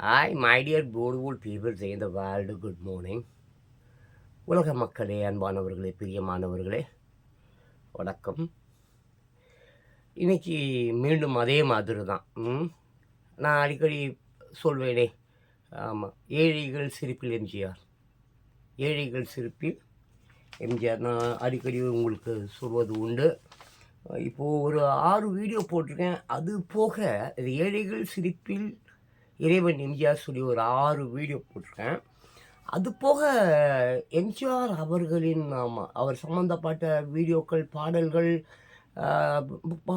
Hi, my dear beautiful people in the world, good morning. உலக மக்களே, அன்பானவர்களே, பிரியமானவர்களே, வணக்கம். இன்னைக்கு மீண்டும் அதே மாதிரி தான். நான் அடிக்கடி சொல்வேனே, ஆமாம், ஏழைகள் சிரிப்பில் எம்ஜிஆர். ஏழைகள் சிரிப்பில் எம்ஜிஆர். நான் அடிக்கடி உங்களுக்கு சொல்வது உண்டு. இப்போது ஒரு 6 வீடியோ போட்டிருக்கேன். அது போக இது ஏழைகள் சிரிப்பில் இறைவன் எம்ஜிஆர் சொல்லி ஒரு 6 வீடியோ போட்டிருக்கேன். அது போக எம்ஜிஆர் அவர்களின் அவர் சம்மந்தப்பட்ட வீடியோக்கள், பாடல்கள்,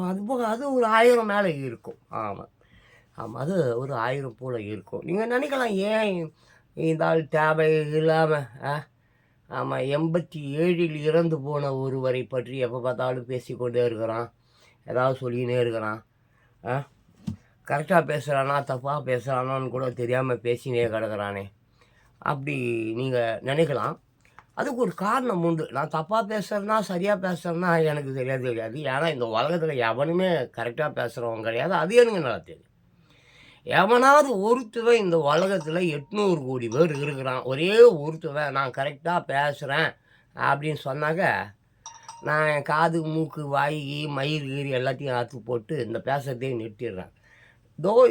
அது போக அது ஒரு 1000 மேலே இருக்கும். ஆமாம், ஆமாம், அது ஒரு 1000 போல் இருக்கும். நீங்கள் நினைக்கலாம், ஏன் இந்த ஆள் தேவை இல்லாமல் ஆமாம் 87இல் இறந்து போன ஒருவரை பற்றி எப்போ பார்த்தாலும் பேசிக்கொண்டே இருக்கிறான், ஏதாவது சொல்லிக்கினே இருக்கிறான். கரெக்டாக பேசுகிறானா தப்பாக பேசுகிறானான்னு கூட தெரியாமல் பேசினே கிடக்கிறானே அப்படி நீங்கள் நினைக்கலாம். அதுக்கு ஒரு காரணம் உண்டு. நான் தப்பாக பேசுகிறேன்னா சரியாக பேசுகிறேன்னா எனக்கு தெரியாது. ஏன்னா இந்த உலகத்தில் எவனுமே கரெக்டாக பேசுகிறவங்க கிடையாது. அது எனக்கு நல்லா தெரியும். எவனாவது ஒருத்தவன் இந்த உலகத்தில் 800 கோடி பேர் இருக்கிறான், ஒரே ஒருத்தவன் நான் கரெக்டாக பேசுகிறேன் அப்படின்னு சொன்னாக்க, நான் என் காது, மூக்கு, வாய், மயிர் கீரி எல்லாத்தையும் அறுத்து போட்டு இந்த பேசுகிறதையும் நிறுத்திடுறேன்.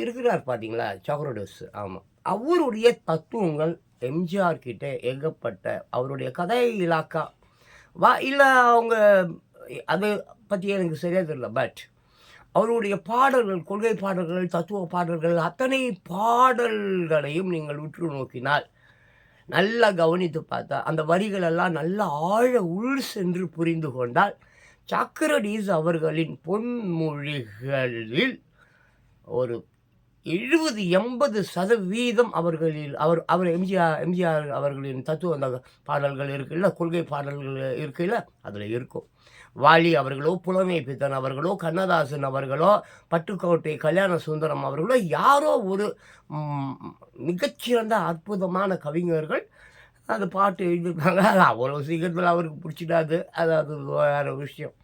இருக்கிறார் பார்த்தீங்களா, சாக்ரடஸ். ஆமாம், அவருடைய தத்துவங்கள் எம்ஜிஆர் கிட்ட ஏகப்பட்ட அவருடைய கதை இலாக்கா இல்லை அவங்க அதை பற்றி எனக்கு சரியாக தெரியல. பட் அவருடைய பாடல்கள், கொள்கை பாடல்கள், தத்துவ பாடல்கள், அத்தனை பாடல்களையும் நீங்கள் உற்று நோக்கினால், நல்லா கவனித்து பார்த்தா அந்த வரிகளெல்லாம் நல்ல ஆழ உள் சென்று புரிந்து கொண்டால், சாக்ரடீஸ் அவர்களின் பொன்மொழிகளில் ஒரு 70-80% அவர்களில் அவர் எம்ஜிஆர் அவர்களின் தத்துவ அந்த பாடல்கள் இருக்குல்ல, கொள்கை பாடல்கள் இருக்குல்ல, அதில் இருக்கும். வாலி அவர்களோ, புலமை பித்தன் அவர்களோ, கண்ணதாசன் அவர்களோ, பட்டுக்கோட்டை கல்யாண சுந்தரம் அவர்களோ, யாரோ ஒரு மிகச்சிறந்த அற்புதமான கவிஞர்கள் அந்த பாட்டு எழுதியிருக்காங்க. அது அவ்வளோ சீக்கிரத்தில் அவருக்கு பிடிச்சிடாது, அது வேறு விஷயம்.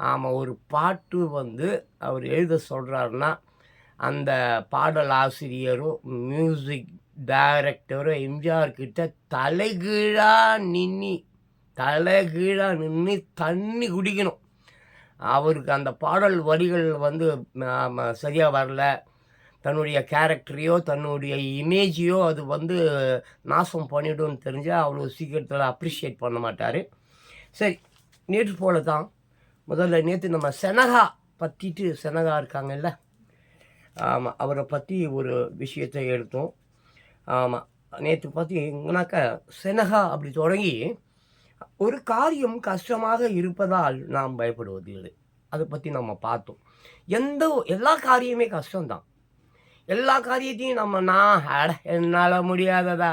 ஆமாம், ஒரு பாட்டு அவர் எழுத சொல்கிறாருன்னா, அந்த பாடல் ஆசிரியரும் மியூசிக் டைரக்டரும் எம்ஜிஆர் கிட்ட தலைகீழாக நின்று தண்ணி குடிக்கணும். அவருக்கு அந்த பாடல் வரிகள் சரியாக வரல, தன்னுடைய கேரக்டரையோ தன்னுடைய இமேஜையோ அது நாசம் பண்ணிவிடும்னு தெரிஞ்சால் அவ்வளோ சீக்கிரத்தில் அப்ரிஷியேட் பண்ண மாட்டார். சரி, நேற்று போல தான் நேற்று நம்ம செனகா பற்றிட்டு, செனகா இருக்காங்கல்ல, ஆமாம், அவரை பற்றி ஒரு விஷயத்தை எடுத்தோம். ஆமாம், நேற்று பார்த்தீங்கன்னாக்கா செனகா அப்படி தொடங்கி, ஒரு காரியம் கஷ்டமாக இருப்பதால் நாம் பயப்படுவதில்லை, அதை பற்றி நம்ம பார்த்தோம். எல்லா காரியமே கஷ்டம்தான். எல்லா காரியத்தையும் நான் என்னால் முடியாததா,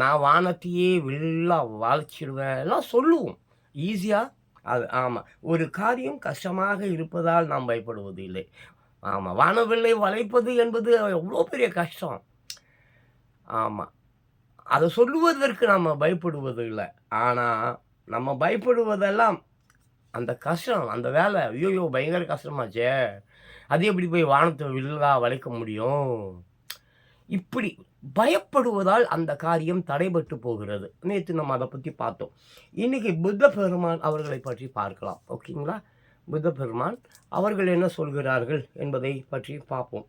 நான் வானத்தையே வில்லா வாழ்ச்சிடுவேன் எல்லாம் சொல்லுவோம் ஈஸியாக. அது ஆமாம், ஒரு காரியம் கஷ்டமாக இருப்பதால் நாம் பயப்படுவதில்லை. ஆமாம், வானவில்லை வளைப்பது என்பது எவ்வளோ பெரிய கஷ்டம். ஆமாம், அதை சொல்லுவதற்கு நம்ம பயப்படுவது இல்லை. ஆனால் நம்ம பயப்படுவதெல்லாம் அந்த கஷ்டம், அந்த வேலை, ஐயோ பயங்கர கஷ்டமாச்சே, அது எப்படி போய் வானத்தை வில்லா வளைக்க முடியும், இப்படி பயப்படுவதால் அந்த காரியம் தடைபட்டு போகிறது. நேற்று நம்ம அதை பற்றி பார்த்தோம். இன்றைக்கி புத்த பெருமான் அவர்களை பற்றி பார்க்கலாம். ஓகேங்களா? புத்த பெருமான் அவர்கள் என்ன சொல்கிறார்கள் என்பதை பற்றி பார்ப்போம்.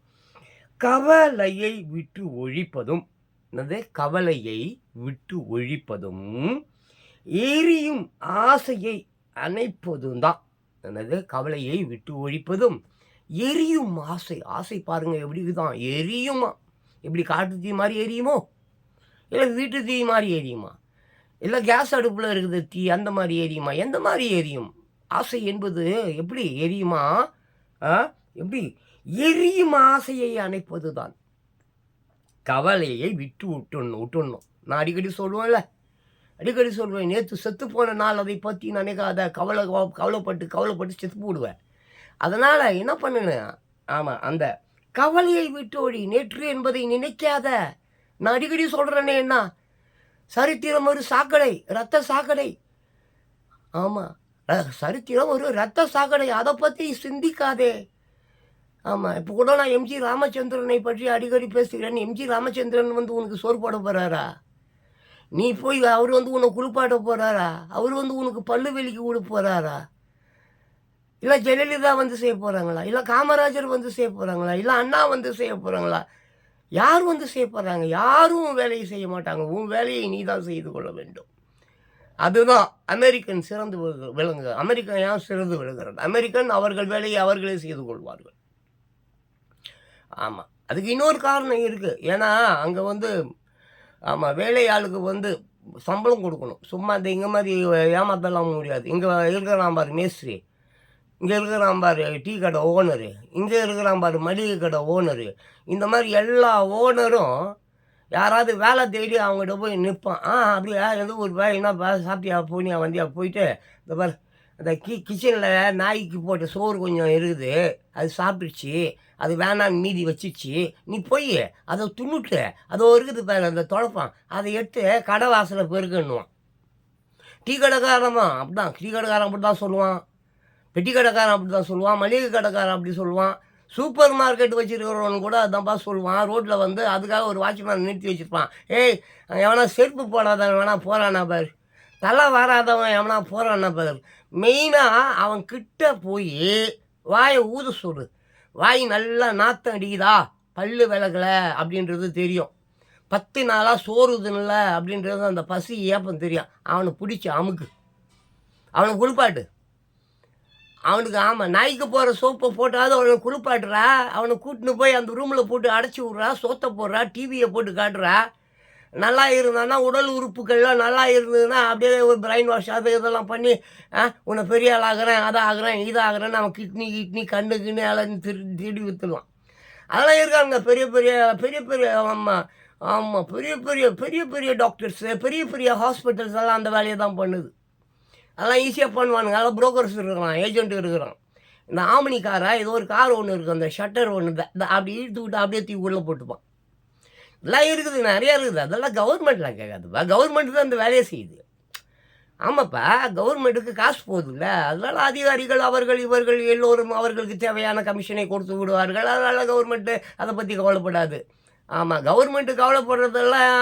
கவலையை விட்டு ஒழிப்பதும், கவலையை விட்டு ஒழிப்பதும் எரியும் ஆசையை அணைப்பதும் தான். கவலையை விட்டு ஒழிப்பதும் எரியும் ஆசை பாருங்க எப்படி தான் எரியுமா. எப்படி காட்டு தீ மாதிரி எரியுமோ, இல்லை வீட்டு தீ மாதிரி எரியுமா, இல்லை கேஸ் அடுப்பில் இருக்குது தீ அந்த மாதிரி எரியுமா, எந்த மாதிரி எரியும்? ஆசை என்பது எப்படி எரியுமா? எப்படி எரியும் ஆசையை அணைப்பது தான். கவலையை விட்டுடணும். நான் அடிக்கடி சொல்லுவேன், நேற்று செத்து போன நாள் அதை பற்றி நினைக்காத, கவலைப்பட்டு செத்து போடுவேன். அதனால் என்ன பண்ணுவேன், ஆமாம், அந்த கவலையை விட்டு ஒழி, நேற்று என்பதை நினைக்காத. நான் அடிக்கடி சொல்கிறேனே, என்ன சரித்திரம் ஒரு சாக்கடை, இரத்த சாக்கடை. ஆமாம், சரித்திரம் ஒரு இரத்த சாக்கடை, அதை பற்றி சிந்திக்காதே. ஆமாம். இப்போ கூட நான் எம்ஜி ராமச்சந்திரனை பற்றி அடிக்கடி பேசுகிறேன். எம்ஜி ராமச்சந்திரன் வந்து உனக்கு சோறு போட போகிறாரா? நீ போய் அவர் வந்து உன்னை குளிப்பாட்ட போகிறாரா? அவர் வந்து உனக்கு பல்லு விலக்கி விட போகிறாரா? இல்லை ஜெயலலிதா வந்து செய்ய போகிறாங்களா? இல்லை காமராஜர் வந்து செய்ய போகிறாங்களா? இல்லை அண்ணா வந்து செய்ய போகிறாங்களா? யார் வந்து செய்ய போகிறாங்க? யாரும் உன் வேலையை செய்ய மாட்டாங்க. உன் வேலையை நீ தான் செய்து கொள்ள வேண்டும். அதுதான் அமெரிக்கன் சிறந்து விளங்கு. அமெரிக்கன் ஏன் சிறந்து விளங்குகிறது? அமெரிக்கன் அவர்கள் வேலையை அவர்களே செய்து கொள்வார்கள். ஆமாம். அதுக்கு இன்னொரு காரணம் இருக்குது. ஏன்னா அங்கே வந்து ஆமாம் வேலை ஆளுக்கு வந்து சம்பளம் கொடுக்கணும். சும்மா இந்த இங்கே மாதிரி ஏமாத்தலாம் முடியாது. இங்கே இருக்கிறான் பாரு மேஸ்திரி, இங்கே இருக்கிறான் பாரு டீ கடை ஓனரு, இங்கே இருக்கிறான் பாரு மளிகை கடை ஓனரு, இந்த மாதிரி எல்லா ஓனரும் யாராவது வேலை தேடி அவங்ககிட்ட போய் நிற்பான். அப்படியா எந்த ஒரு என்னப்பா சாப்பிட்டியா போனியா வந்தியா போயிட்டு இந்த பாரு அந்த கிச்சனில் நாய்க்கு போட்ட சோறு கொஞ்சம் இருக்குது, அது சாப்பிட்டுச்சு, அது வேணான்னு மீதி வச்சிச்சு, நீ போய் அதை துண்ணுட்டு அதை இருக்குது பாரு அந்த துடைப்பான், அதை எடுத்து கடை வாசலை பெருக்கணுவான். டீ கடைக்காரமா அப்படிதான், டீ கடைக்காரன் அப்படி தான் சொல்லுவான், பெட்டி கடைக்காரன் அப்படி தான் சொல்லுவான், மளிகை கடைக்காரன் அப்படி சொல்லுவான், சூப்பர் மார்க்கெட் வச்சுருக்கிறவன் கூட அதான்ப்பா சொல்லுவான். ரோட்டில் வந்து அதுக்காக ஒரு வாட்ச்மேன் நிறுத்தி வச்சுருப்பான். ஏய் எவனா செருப்பு போடாதவன் வேணா போகிறானா பாரு, தலை வராதவன் எவனா போகிறானா பாரு. மெயினாக அவன் கிட்ட போய் வாயை ஊத சொல்லு. வாய் நல்லா நாத்தம் அடிக்குதா, பல்லு விளக்கலை அப்படின்றது தெரியும், 10 நாளாக சோறுதுன்னுல அப்படின்றது அந்த பசி ஏப்பம் தெரியும். அவனை பிடிச்சி அமுக்கு, அவனை குளிப்பாட்டு. அவனுக்கு நாய்க்கு போகிற சோப்பை போட்டாவது அவனை குளிப்பாட்டுறா. அவனை கூட்டின்னு போய் அந்த ரூமில் போட்டு அடைச்சி விட்றா, சோத்தை போடுறா, டிவியை போட்டு காட்டுறா. நல்லா இருந்தான்னா உடல் உறுப்புகள்லாம் நல்லா இருந்ததுன்னா அப்படியே ஒரு பிரைன் வாஷ் அது இதெல்லாம் பண்ணி உன்னை பெரிய ஆள் ஆகிறேன், அதை ஆகிறேன், இதை ஆகிறேன்னு அவன் கிட்னி கண்ணுக்குன்னு எல்லாம் திருடி விற்றுடுவான். அதெல்லாம் இருக்காங்க பெரிய பெரிய பெரிய பெரிய ஆமாம் பெரிய பெரிய பெரிய பெரிய டாக்டர்ஸு, பெரிய பெரிய ஹாஸ்பிட்டல்ஸ் எல்லாம் அந்த வேலையை தான் பண்ணுது. அதெல்லாம் ஈஸியாக பண்ணுவானுங்க. அதெல்லாம் புரோக்கர்ஸ் இருக்கிறான், ஏஜென்ட் இருக்கிறான். இந்த ஆமினி காரா ஏதோ ஒரு கார் ஒன்று இருக்குது, அந்த ஷட்டர் ஒன்று அப்படி இழுத்து விட்டு அப்படியே தூக்கி உள்ளே போட்டுப்பான். இதெல்லாம் இருக்குது, நிறையா இருக்குது. அதெல்லாம் கவர்மெண்ட்லாம் கேட்காதுப்பா, கவர்மெண்ட் தான் அந்த வேலையை செய்யுது. ஆமாப்பா, கவர்மெண்ட்டுக்கு காசு போகுதுல்ல, அதனால் அதிகாரிகள் அவர்கள் இவர்கள் எல்லோரும் அவர்களுக்கு தேவையான கமிஷனை கொடுத்து விடுவார்கள். அதனால் கவர்மெண்ட்டு அதை பற்றி கவலைப்படாது. ஆமாம், கவர்மெண்ட்டு கவலைப்படுறதெல்லாம்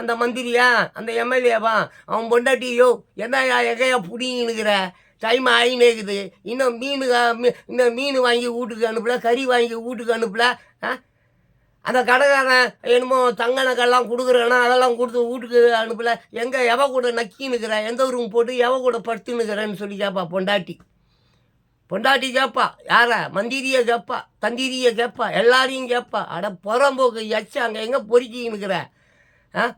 அந்த மந்திரியா, அந்த எம்எல்ஏவா, அவன் பொண்டாட்டியோ என்னையா எகையா பிடிங்கினுக்கிற, டைம் ஆகினேக்குது, இன்னும் மீன் வாங்கி வீட்டுக்கு அனுப்பல, கறி வாங்கி வீட்டுக்கு அனுப்பல, அந்த கடைக்காரன் என்னமோ தங்க நகைலாம் கொடுக்குறேன்னா அதெல்லாம் கொடுத்து வீட்டுக்கு அனுப்பல, எங்கே எவ கூட நக்கின்னுக்கிற, எந்த ரூம் போட்டு எவ கூட படுத்துன்னுக்கிறேன்னு சொல்லி கேட்பா பொண்டாட்டி கேட்பா. யாரை? மந்திரியை கேட்பா, தந்திரியை கேட்பா, எல்லாரையும் கேட்பா. அட புறம்போக்கு எச்சா அங்கே எங்கே பொறுக்கின்னுக்கிற,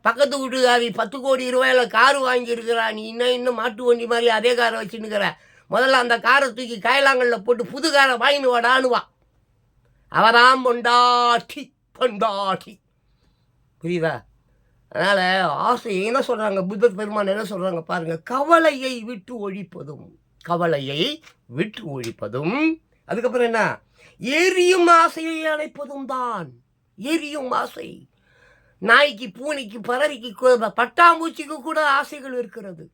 பக்கத்து வீட்டுக்காரி 10 கோடி ரூபாயில் காரு வாங்கியிருக்கிறா, நீ இன்னும் மாட்டு வண்டி மாதிரி அதே காரை வச்சுன்னுக்கிற. முதல்ல அந்த காரை தூக்கி காயலாங்கல்ல போட்டு புது காரை வாங்கின்னு வாடானுவா. அவராம் பொண்டாட்டி புரியுதா? அதனால் ஆசை என்ன சொல்கிறாங்க, புத்தர் பெருமான் என்ன சொல்கிறாங்க பாருங்கள், கவலையை விட்டு ஒழிப்பதும், அதுக்கப்புறம் என்ன, எரியும் ஆசையை அணைப்பதும் தான். எரியும் ஆசை. நாய்க்கு, பூனைக்கு, பறவைக்கு, பட்டாம்பூச்சிக்கு கூட ஆசைகள் இருக்கிறது.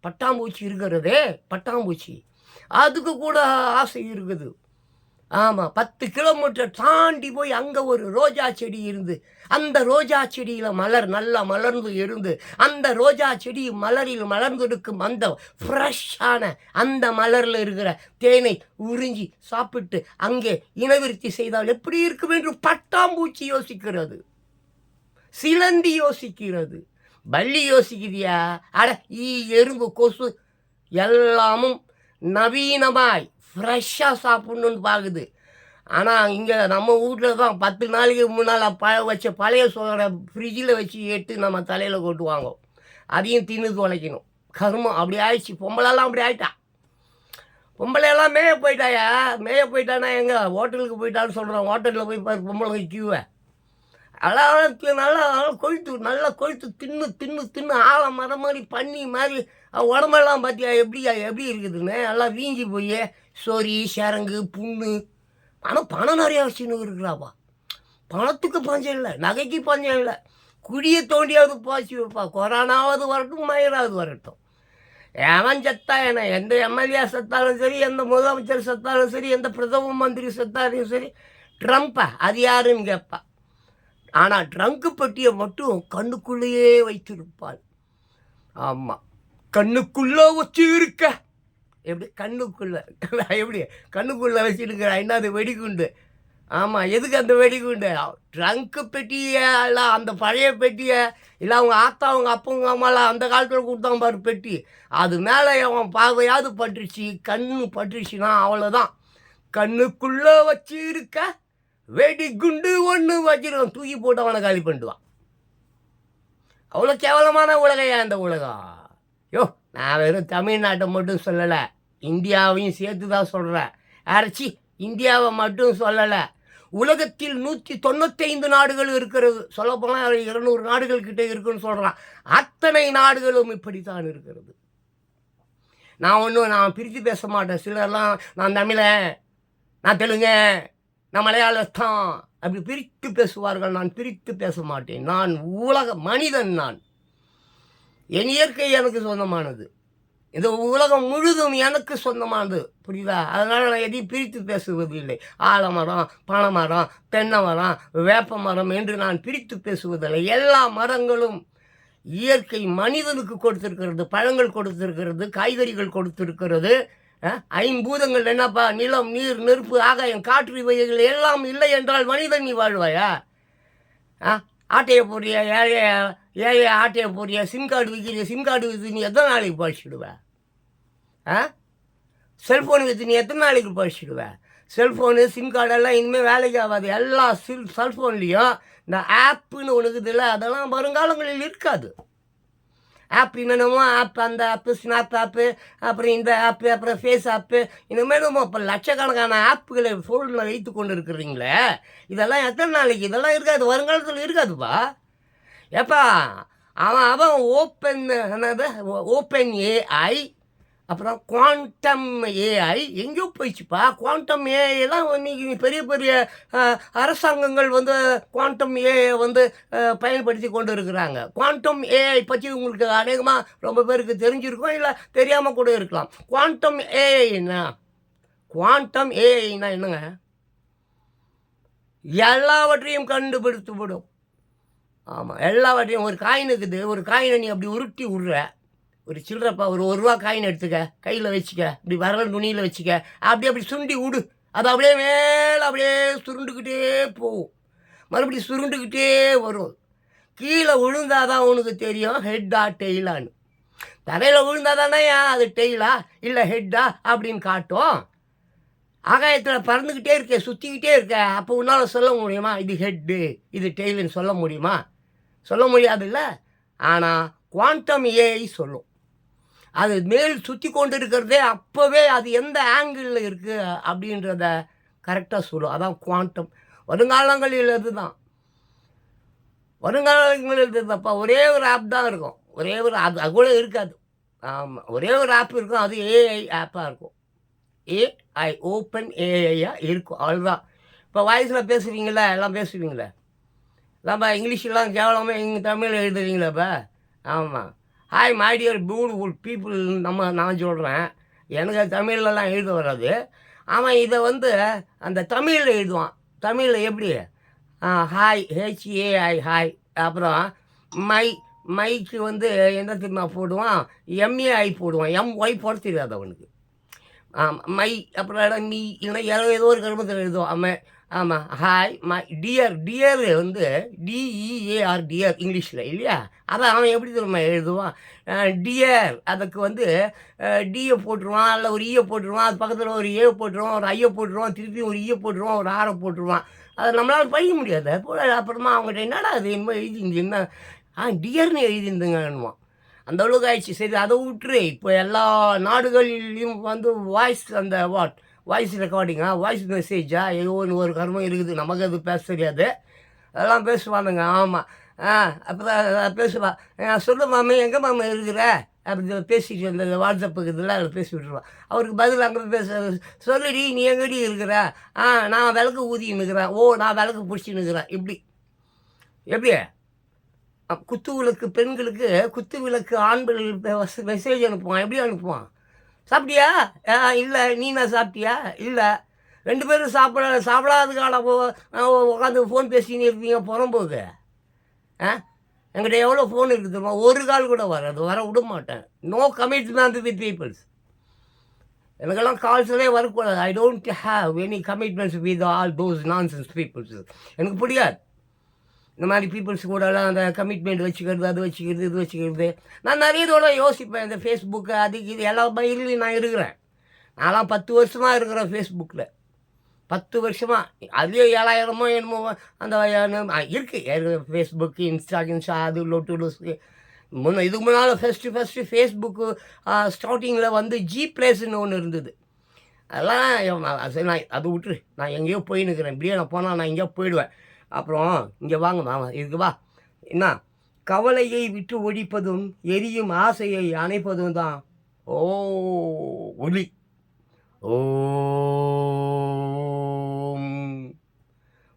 பட்டாம்பூச்சி இருக்கிறதே, பட்டாம்பூச்சி அதுக்கு கூட ஆசை இருக்குது. ஆமாம், 10 கிலோமீட்டர் தாண்டி போய் அங்கே ஒரு ரோஜா செடி இருந்து, அந்த ரோஜா செடியில் மலர் நல்லா மலர்ந்து இருந்து, அந்த ரோஜா செடி மலரில் மலர்ந்திருக்கும் அந்த ஃப்ரெஷ்ஷான அந்த மலரில் இருக்கிற தேனை உறிஞ்சி சாப்பிட்டு அங்கே இனவிருத்தி செய்தால் எப்படி இருக்கும் என்று பட்டாம்பூச்சி யோசிக்கிறது, சிலந்தி யோசிக்கிறது, பல்லி யோசிக்குதியா? அட எறும்பு, கொசு எல்லாமும் நவீனமாய் ஃப்ரெஷ்ஷாக சாப்பிட்ணுன்னு பார்க்குது. ஆனால் இங்கே நம்ம வீட்டில் தான் 10 நாளைக்கு முன்னால் வச்ச பழைய சோறை ஃப்ரிட்ஜில் வச்சு எடுத்து நம்ம தலையில் கொட்டுவாங்க. அதையும் தின்னு தொலைக்கணும். கருமம் அப்படி ஆயிடுச்சு. பொம்பளைலாம் அப்படி ஆயிட்டா. பொம்பளையெல்லாம் மேய போயிட்டானா எங்கே ஹோட்டலுக்கு போயிட்டான்னு சொல்கிறான். ஹோட்டலில் போய் பாரு பொம்பளை கியூவை அதெல்லாம் நல்லா கொழுத்து தின்னு ஆழ மரம் மாதிரி பண்ணி மாதிரி உடம்பெல்லாம் பார்த்தியா எப்படி இருக்குதுன்னு எல்லாம் வீங்கி போய் சொறி சரங்கு புண்ணு. ஆனால் பணம் நிறையா வச்சுன்னு இருக்கிறாப்பா. பணத்துக்கு பஞ்சம் இல்லை, நகைக்கு பஞ்சம் இல்லை. குடியை தோண்டியாவது பாய்ச்சி வைப்பா. கொரோனாவது வரட்டும், மயிராவது வரட்டும், எவன் செத்தா என்ன, எந்த எம்எல்ஏ செத்தாலும் சரி, எந்த முதலமைச்சர் செத்தாலும் சரி, எந்த பிரதம மந்திரி செத்தாலும் சரி, ட்ரம்ப்பா அது யாருன்னு கேட்பா. ஆனால் ட்ரங்கு பெட்டியை மட்டும் கண்ணுக்குள்ளேயே வைத்திருப்பாள். ஆமாம், கண்ணுக்குள்ளே வச்சு இருக்க. எப்படி கண்ணுக்குள்ளே எப்படி கண்ணுக்குள்ளே வச்சுருக்கிற என்னது வெடிகுண்டு. ஆமாம், எதுக்கு அந்த வெடிகுண்டு? ட்ரங்கு பெட்டியை இல்லை அந்த பழைய பெட்டியை, இல்லை அவங்க ஆத்தா அவங்க அப்பங்க அம்மாலாம் அந்த காலத்தில் கொடுத்தாங்க பாரு பெட்டி, அது மேலே அவன் பார்வையாவது பட்டுருச்சு, கண்ணு பட்டுருச்சுன்னா அவ்வளோதான். கண்ணுக்குள்ளே வச்சு இருக்க வெடிகுண்டு ஒன்று வச்சிருக்கான், தூக்கி போட்டு அவனை காலி பண்ணிடுவான். அவ்வளோ கேவலமான உலகையா இந்த உலகம். யோ, நான் வெறும் தமிழ்நாட்டை மட்டும் சொல்லலை, இந்தியாவையும் சேர்த்து தான் சொல்கிறேன். அரைச்சி இந்தியாவை மட்டும் சொல்லலை, உலகத்தில் 195 நாடுகள் இருக்கிறது. சொல்லப்போனால் 200 நாடுகள் கிட்டே இருக்குன்னு சொல்கிறான். அத்தனை நாடுகளும் இப்படித்தான் இருக்கிறது. நான் பிரித்து பேச மாட்டேன். சிலர்லாம் நான் தமிழன், நான் தெலுங்கு, நான் மலையாளத்தான் அப்படி பிரித்து பேசுவார்கள். நான் பிரித்து பேச மாட்டேன். நான் உலக மனிதன். என் இயற்கை எனக்கு சொந்தமானது. இந்த உலகம் முழுதும் எனக்கு சொந்தமானது, புரியுதா? அதனால் நான் எதையும் பிரித்து பேசுவது இல்லை. ஆலமரம், பனைமரம், தென்னை மரம், வேப்ப மரம் என்று நான் பிரித்து பேசுவதில்லை. எல்லா மரங்களும் இயற்கை மனிதனுக்கு கொடுத்துருக்கிறது. பழங்கள் கொடுத்துருக்கிறது, காய்கறிகள் கொடுத்துருக்கிறது. ஐம்பூதங்கள் என்னப்பா, நிலம், நீர், நெருப்பு, ஆகாயம், காற்று, இவைகள் எல்லாம் இல்லை என்றால் மனிதன் நீ வாழ்வாயா? ஆட்டையை போடுறிய, ஏழைய ஆட்டையை போடுறிய, சிம் கார்டு விற்கிறிய, சிம் கார்டு விற்று நீ எத்தனை நாளைக்கு படிச்சுடுவேன்? செல்ஃபோன் விற்று நீ எத்தனை நாளைக்கு படிச்சுடுவேன்? செல்ஃபோனு, சிம் கார்டெல்லாம் இனிமேல் வேலைக்கு ஆகாது. எல்லா செல்ஃபோன்லேயும் இந்த ஆப்புன்னு ஒன்று இல்லை, அதெல்லாம் வருங்காலங்களில் இருக்காது. ஆப் என்னென்னமோ ஆப், அந்த ஆப்பு, ஸ்னாப் ஆப்பு, அப்புறம் இந்த ஆப்பு, அப்புறம் ஃபேஸ் ஆப்பு, இனிமேல் நம்ம இப்போ லட்சக்கணக்கான ஆப்புகளை ஃபோனில் வைத்து கொண்டு இருக்கிறீங்களே, இதெல்லாம் எத்தனை நாளைக்கு? இதெல்லாம் இருக்காது, வருங்காலத்தில் இருக்காதுப்பா. ஏப்பா அவன் ஓப்பன் ஏஐ, அப்புறம் குவாண்டம் ஏஐ எங்கேயோ போயிடுச்சுப்பா. குவாண்டம் ஏஐலாம் இன்றைக்கி பெரிய பெரிய அரசாங்கங்கள் குவாண்டம் ஏஐ பயன்படுத்தி கொண்டு இருக்கிறாங்க. குவாண்டம் ஏஐ பற்றி உங்களுக்கு அநேகமாக ரொம்ப பேருக்கு தெரிஞ்சிருக்கும், இல்லை தெரியாமல் கூட இருக்கலாம். குவாண்டம் ஏஐன்னா என்னங்க? எல்லாவற்றையும் கண்டுபிடித்துவிடும். ஆமாம், எல்லாவற்றையும். ஒரு காயின் இருக்குது, ஒரு காயினை நீ அப்படி உருட்டி விட்ற, ஒரு சில்லறப்பா, ஒரு ரூபா காயின் எடுத்துக்க, கையில் வச்சுக்க, இப்படி வரல் துணியில் வச்சுக்க, அப்படி சுருண்டி விடு, அது அப்படியே மேலே அப்படியே சுருண்டுக்கிட்டே போகும், மறுபடியும் சுருண்டுக்கிட்டே வரும். கீழே விழுந்தாதான் உனக்கு தெரியும் ஹெட்டா டெய்லான்னு. தரையில் விழுந்தாதானே அது டெய்லா இல்லை ஹெட்டா அப்படின்னு காட்டும். ஆகாயத்தில் பறந்துக்கிட்டே இருக்க, சுற்றிக்கிட்டே இருக்க, அப்போ உன்னால் சொல்ல முடியுமா இது ஹெட்டு இது டெய்லுன்னு சொல்ல முடியுமா? சொல்ல முடியாதுல்ல. ஆனால் குவாண்டம் ஏஐ சொல்லும். அது மேல் சுற்றி கொண்டு இருக்கிறதே அப்போவே அது எந்த ஆங்கிளில் இருக்குது அப்படின்றத கரெக்டாக சொல்லும். அதான் குவாண்டம். வருங்காலங்களில் இதுதான், வருங்காலங்களில் இதுதான்ப்பா. ஒரே ஒரு ஆப் தான் இருக்கும், ஒரே ஒரு அது கூட இருக்காது. ஆமாம், ஒரே ஒரு ஆப் இருக்கும், அது ஏஐ ஆப்பாக இருக்கும். ஏஐ ஓப்பன் ஏஐயாக இருக்கும், அவ்வளோதான். இப்போ வாய்ஸில் பேசுவீங்களா, எல்லாம் பேசுவீங்களே, நம்ம இங்கிலீஷ்லாம் கேவலமாக இங்கே தமிழில் எழுதுறீங்களாப்பா. ஆமாம், hi my dear beautiful people நான் சொல்கிறேன். எனக்கு தமிழ்லலாம் எழுத வராது. அவன் இதை அந்த தமிழில் எழுதுவான். தமிழில் எப்படி? ஹாய், ஹெச்ஏஐ ஹாய், அப்புறம் மைக்கு என்ன தெரியுமா போடுவான்? எம்ஏஐ போடுவான். எம்ஒய் போட தெரியாது அவனுக்கு. மை, அப்புறம் மீ, இல்லைன்னா ஏதோ ஒரு கருமத்தில் எழுதுவான் அவன். ஆமாம், hi my dear. Dear DEAR dear இங்கிலீஷில் இல்லையா? அதான் அவன் எப்படி தெரியுமா எழுதுவான்? டியர், அதுக்கு டியை போட்டுருவான், இல்லை ஒரு ஈயை போட்டுருவான், அது பக்கத்தில் ஒரு ஏ போட்டுருவான், ஒரு ஐயை போட்டுருவான், திருப்பி ஒரு ஈயை போட்டுருவான், ஒரு ஆரை போட்டுருவான். அதை நம்மளால் படிக்க முடியாது. அப்புறமா அவங்ககிட்ட என்னடா அது என்ன எழுதிருந்து, என்ன டியர்னு எழுதிருந்துங்கன்னுவான். அந்த அளவுக்கு ஆயிடுச்சு. சரி, அதை விட்டுரு. இப்போ எல்லா நாடுகளிலையும் வாய்ஸ், அந்த வாய்ஸ் ரெக்கார்டிங்கா, வாய்ஸ் மெசேஜா, ஏதோ ஒரு கர்மம் இருக்குது, நமக்கு அது பேச தெரியாது. அதெல்லாம் பேசுவானுங்க. ஆமாம், அப்புறம் பேசுவா, சொல்லு மாமே, எங்கே மாமே இருக்கிற அப்படி பேசிட்டு அந்த வாட்ஸ்அப்புக்கு இதெல்லாம் அதில் பேசி விட்ருவான். அவருக்கு பதில் அங்கே சொல்லுடி, நீ எங்கடி இருக்கிற? நான் விளக்கு ஊதின்னு இருக்கிறேன். ஓ, நான் விளக்கு பிடிச்சின்னு இருக்கிறேன். எப்படி குத்து விளக்கு பெண்களுக்கு குத்து விளக்கு ஆண்கள் மெசேஜ் அனுப்புவான். எப்படி அனுப்புவான்? சாப்பிட்டியா? இல்லை. நீ நான் சாப்பிட்டியா? இல்லை. 2 பேரும் சாப்பிடாததுக்கான உட்காந்து ஃபோன் பேசின்னு இருப்பீங்க புறம்போக்கு. என்கிட்ட எவ்வளோ ஃபோன் இருக்குது தெரியுமா? ஒரு கால் கூட வராது. வர விட மாட்டேன். No commitment with peoples. எனக்கெல்லாம் கால்ஸே வரக்கூடாது. I don't have any commitments with all those nonsense peoples. எனக்கு பிடிக்காது இந்த மாதிரி பீப்புள்ஸ் கூடலாம் அந்த கமிட்மெண்ட் வச்சுக்கிறது, அது வச்சுக்கிறது, இது வச்சுக்கிறது. நான் நிறைய தடவை யோசிப்பேன். இந்த ஃபேஸ்புக்கு அதுக்கு இது எல்லா பயிலையும் நான் இருக்கிறேன். நான்லாம் 10 வருஷமாக இருக்கிறேன் ஃபேஸ்புக்கில். 10 வருஷமாக. அதுலேயும் 7000மோ என்னமோ அந்த இருக்குது. ஃபேஸ்புக்கு, இன்ஸ்டா அது லொட்டு இதுக்கு முன்னால் ஃபஸ்ட்டு ஃபேஸ்புக்கு ஸ்டார்டிங்கில் வந்து ஜி ப்ளேஸ்ன்னு ஒன்று இருந்தது. அதெல்லாம் சரி, நான் அதை விட்டுரு. நான் எங்கேயோ போயின்னுக்கிறேன். இப்படியே நான் போனால் நான் எங்கேயோ போயிடுவேன். அப்புறம் இங்கே வாங்க மாமா, இதுக்கு வா. என்ன? கவலையை விட்டு ஒழிப்பதும் எரியும் ஆசையை அணைப்பதும் தான் ஒளி.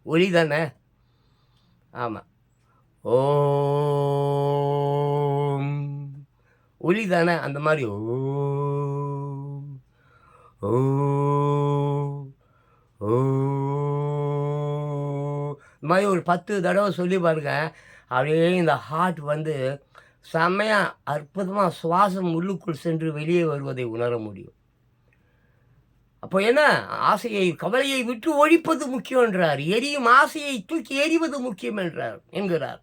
ஒளி தானே? ஆமாம். ஒளி தானே? அந்த மாதிரி இந்த மாதிரி ஒரு 10 தடவை சொல்லி பாருங்க. அப்படியே இந்த ஹார்ட் வந்து செம்மையாக அற்புதமாக சுவாசம் உள்ளுக்குள் சென்று வெளியே வருவதை உணர முடியும். அப்போ என்ன? ஆசையை கவலையை விட்டு ஒழிப்பது முக்கியம், எரியும் ஆசையை தூக்கி எறிவது முக்கியம் என்கிறார்.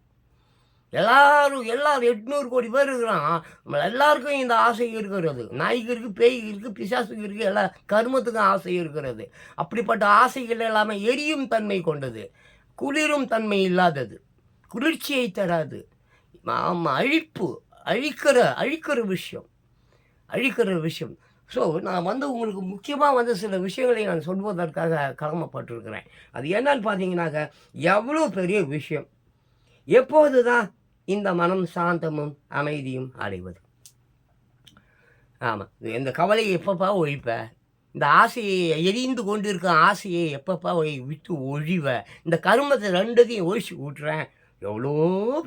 எல்லாரும் 800 கோடி பேர் இருக்கிறான். நம்ம எல்லாருக்கும் இந்த ஆசை இருக்கிறது. நாய்க்கு இருக்குது, பேய்க்கு இருக்குது, பிசாசுக்கு இருக்குது, எல்லா கர்மத்துக்கும் ஆசை இருக்கிறது. அப்படிப்பட்ட ஆசைகள் எல்லாமே எரியும் தன்மை கொண்டது, குளிரும் தன்மை இல்லாதது, குளிர்ச்சியை தராது. அழிக்கிற விஷயம். ஸோ நான் வந்து உங்களுக்கு முக்கியமாக வந்து சில விஷயங்களை நான் சொல்வதற்காக கடமைப்பட்டிருக்கிறேன். அது என்னன்னு பார்த்தீங்கன்னாக்க, எவ்வளோ பெரிய விஷயம். எப்போது தான் இந்த மனம் சாந்தமும் அமைதியும் அடைவது? ஆமாம். இந்த கவலையை எப்பப்பா ஒழிப்ப? இந்த ஆசையை எரிந்து கொண்டு இருக்க ஆசையை எப்பப்பா விட்டு ஒழிவ? இந்த கருமத்தை 2த்தையும் ஒழிச்சு விட்டுறேன். எவ்வளோ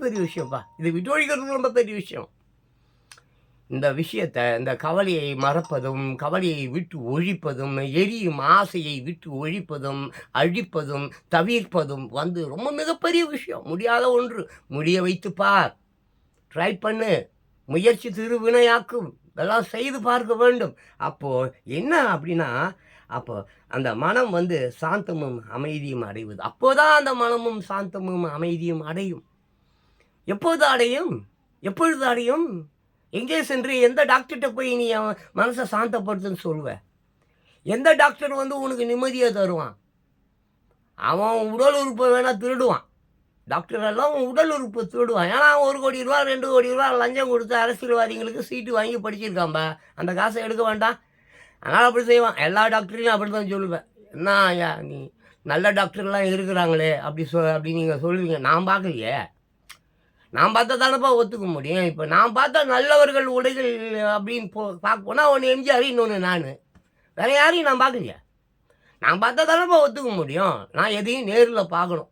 பெரிய விஷயம்ப்பா. இதை விட்டு ஒழிக்கிறது ரொம்ப பெரிய விஷயம். இந்த விஷயத்தை, இந்த கவலையை மறப்பதும், கவலையை விட்டு ஒழிப்பதும், எரியும் ஆசையை விட்டு ஒழிப்பதும், அழிப்பதும், தவிர்ப்பதும் வந்து ரொம்ப மிகப்பெரிய விஷயம். முடியாத ஒன்று. முடிய வைத்து பார். ட்ரை பண்ணு. முயற்சி திருவினையாக்கும். இதெல்லாம் செய்து பார்க்க வேண்டும். அப்போது என்ன அப்படின்னா, அப்போ அந்த மனம் வந்து சாந்தமும் அமைதியும் அடைவது. அப்போதான் அந்த மனமும் சாந்தமும் அமைதியும் அடையும். எப்பொழுது அடையும்? எங்கே சென்று எந்த டாக்டர்கிட்ட போய் நீ மனசை சாந்தப்படுத்துன்னு சொல்லுவேன்? எந்த டாக்டர் வந்து உனக்கு நிம்மதியை தருவான்? அவன் உடல் உறுப்பை வேணால் திருடுவான். டாக்டர் எல்லாம் உடல் உறுப்பு திருடுவான். ஏன்னா 1 கோடி ரூபா 2 கோடி ரூபா லஞ்சம் கொடுத்து அரசியல்வாதிகளுக்கு சீட்டு வாங்கி படிச்சிருக்காம்பா. அந்த காசை எடுக்க வேண்டாம். அதனால் அப்படி செய்வான். எல்லா டாக்டரையும் அப்படி தான் சொல்லுவேன். என்ன ஐயா நீ நல்ல டாக்டர்லாம் இருக்கிறாங்களே அப்படி நீங்கள் சொல்லுவீங்க. நான் பார்க்கலையே. நான் பார்த்தா தானப்பா ஒத்துக்க முடியும். இப்போ நான் பார்த்தா நல்லவர்கள் உடைகள் அப்படின்னு பார்க்க போனால் ஒன்று எம்ஜிஆர், இன்னொன்று நான். வேறு யாரையும் நான் பார்க்கலையா? நான் பார்த்தா தானப்பா ஒத்துக்க முடியும். நான் எதையும் நேரில் பார்க்கணும்.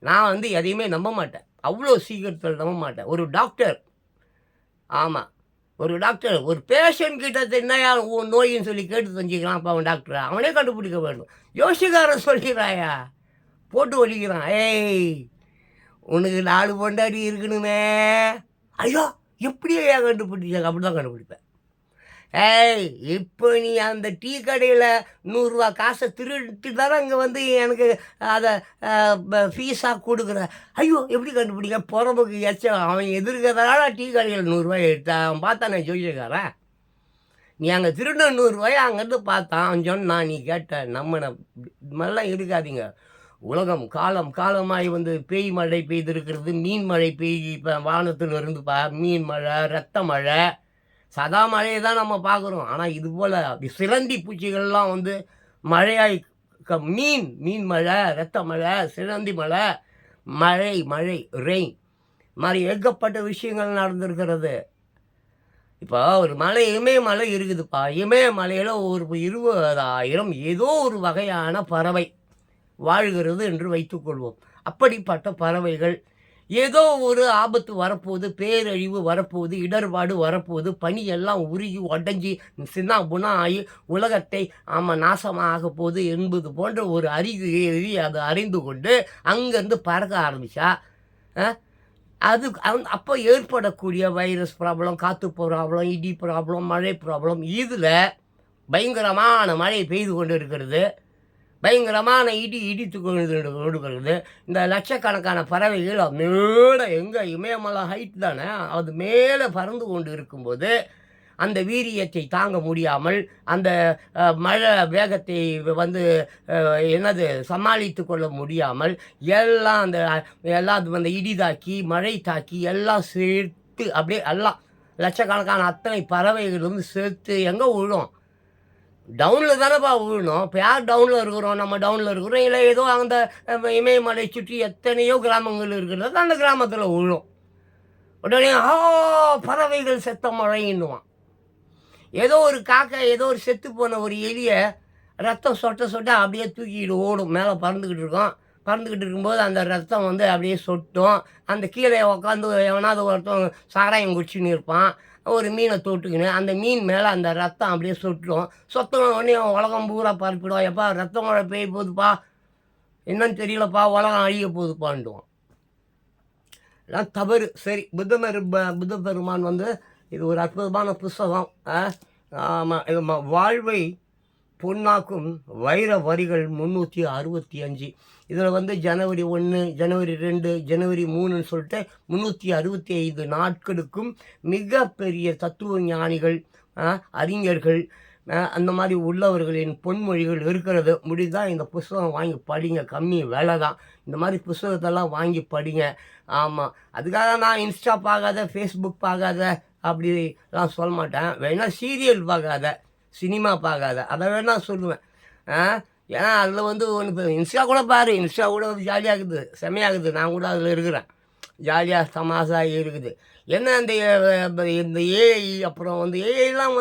நான் வந்து எதையுமே நம்ப மாட்டேன். அவ்வளோ சீக்கிரத்தில் நம்ப மாட்டேன். ஒரு டாக்டர், ஆமாம், ஒரு பேஷண்ட் கிட்ட என்னையா நோயின்னு சொல்லி கேட்டு தெரிஞ்சுக்கலாம். அப்போ அவன் டாக்டரா? அவனே கண்டுபிடிக்க வேண்டும். யோசிக்காரன் சொல்லிக்கிறாயா, போட்டு ஒழிக்கிறான். ஏய், உனக்கு 4 பொண்டாட்டி இருக்கணுமே. ஐயோ, எப்படியா கண்டுபிடிச்சாங்க? அப்படி தான் கண்டுபிடிப்பேன். ஏய், இப்போ நீ அந்த டீ கடையில் 100 ரூபா காசை திருட்டு தானே அங்கே வந்து எனக்கு அதை ஃபீஸாக கொடுக்குற. ஐயோ, எப்படி கண்டுபிடிக்க? புறம்புக்கு எச்சம். அவன் எதிர்க்கிறதால டீ கடையில் 100 ரூபாய் எடுத்தான். அவன் பார்த்தானே ஜோசியக்காரன். நீ அங்கே திருட 100 ரூபாயை அங்கேருந்து பார்த்தான். அவன் சொன்னான், நீ கேட்ட நம்மனை. இது மாதிரிலாம் இருக்காதீங்க. உலகம் காலமாய் வந்து பேய் மழை பெய்திருக்கிறது. மீன் மழை இப்போ வானத்திலிருந்து மீன் மழை, ரத்த மழை, சதா மழையை தான் நம்ம பார்க்குறோம். ஆனால் இது போல் சிலந்தி பூச்சிகள்லாம் வந்து மழையாய் மீன் மழை, ரத்த மழை, சிலந்தி மழை ரெயின் மாதிரி ஏகப்பட்ட விஷயங்கள் நடந்திருக்கிறது. இப்போ ஒரு இமயமலை இருக்குதுப்பா. இமயமலையில் ஒரு 20,000 ஏதோ ஒரு வகையான பறவை வாழ்கிறது என்று வைத்துக்கொள்வோம். அப்படிப்பட்ட பறவைகள் ஏதோ ஒரு ஆபத்து வரப்போகுது, பேரழிவு வரப்போகுது, இடர்பாடு வரப்போகுது, பனி எல்லாம் உருகி உடைஞ்சி சின்னாபின்னம் ஆகி உலகத்தை நாசமாக ஆகப்போகுது என்பது போன்ற ஒரு அறிகுறி அதை அறிந்து கொண்டு அங்கேருந்து பறக்க ஆரம்பித்தா அது அப்போ ஏற்படக்கூடிய வைரஸ் ப்ராப்ளம், காற்று ப்ராப்ளம், இடி ப்ராப்ளம், மழை ப்ராப்ளம், இதில் பயங்கரமான மழை பெய்து கொண்டு இருக்கிறது, பயங்கரமான இடித்து கொடுக்கிறது. இந்த லட்சக்கணக்கான பறவைகள் மேலே எங்கே இமயமலை ஹைட் தானே, அது மேலே பறந்து கொண்டு இருக்கும்போது அந்த வீரியத்தை தாங்க முடியாமல் அந்த மழை வேகத்தை சமாளித்து கொள்ள முடியாமல் எல்லாம் அந்த இடி தாக்கி மழை தாக்கி எல்லாம் சேர்த்து அப்படியே எல்லாம் லட்சக்கணக்கான அத்தனை பறவைகளும் சேர்த்து எங்கே விழும்? டவுனில் தானேப்பா விழணும். இப்போ யார் டவுனில் இருக்கிறோம்? நம்ம டவுனில் இருக்கிறோம். இல்லை ஏதோ அந்த இமயமலை சுற்றி எத்தனையோ கிராமங்கள் இருக்கிறது, அந்த கிராமத்தில் விழும். உடனே பறவைகள் செத்த மழைன்னுவான். ஏதோ ஒரு காக்கை ஏதோ ஒரு செத்து போன ஒரு எலியை ரத்தம் சொட்ட அப்படியே தூக்கிட்டு ஓடும். மேலே பறந்துக்கிட்டு இருக்கும்போது அந்த ரத்தம் அப்படியே சொட்டும். அந்த கீழே உட்காந்து எவனாவது ஒருத்தன் சாராயம் குடிச்சுன்னு இருப்பான், ஒரு மீனை தொட்டுக்கின்னு அந்த மீன் மேலே அந்த ரத்தம் அப்படியே சொட்டின உடனே உலகம் பூரா பரப்பிடுவான். எப்பா ரத்தம் மழை பெய்ய போகுதுப்பா, என்னன்னு தெரியலப்பா, உலகம் அழிய போகுதுப்பான்டுவான். எல்லாம் தவறு. சரி, புத்த பெருமான் இது ஒரு அற்புதமான புஸ்தகம். ஆமாம், இது வாழ்வை பொன்னாக்கும் வைர வரிகள் 365. இதில் ஜனவரி 1, ஜனவரி 2, ஜனவரி 3ன்னு சொல்லிட்டு 365 நாட்களுக்கும் மிகப்பெரிய தத்துவ ஞானிகள், அறிஞர்கள், அந்த மாதிரி உள்ளவர்களின் பொன்மொழிகள் இருக்கிறது. முடிந்தால் இந்த புஸ்தகம் வாங்கி படிங்க, கம்மி விலை தான். இந்த மாதிரி புஸ்தகத்தெல்லாம் வாங்கி படிங்க. ஆமாம், அதுக்காக நான் இன்ஸ்டா பார்க்காத, ஃபேஸ்புக் பார்க்காத அப்படிலாம் சொல்ல மாட்டேன். வேணால் சீரியல் பார்க்காத, சினிமா பார்க்காத, அதை வேணால் சொல்லுவேன். ஏன்னா அதில் ஒன்று இன்ஸ்டா கூட பாரு, இன்ஸ்டா கூட ஜாலியாக இருக்குது, செம்மையாகுது. நான் கூட அதில் இருக்கிறேன், ஜாலியாக தமாசாக இருக்குது. என்ன இந்த ஏஐ அப்புறம் ஏஐலாம்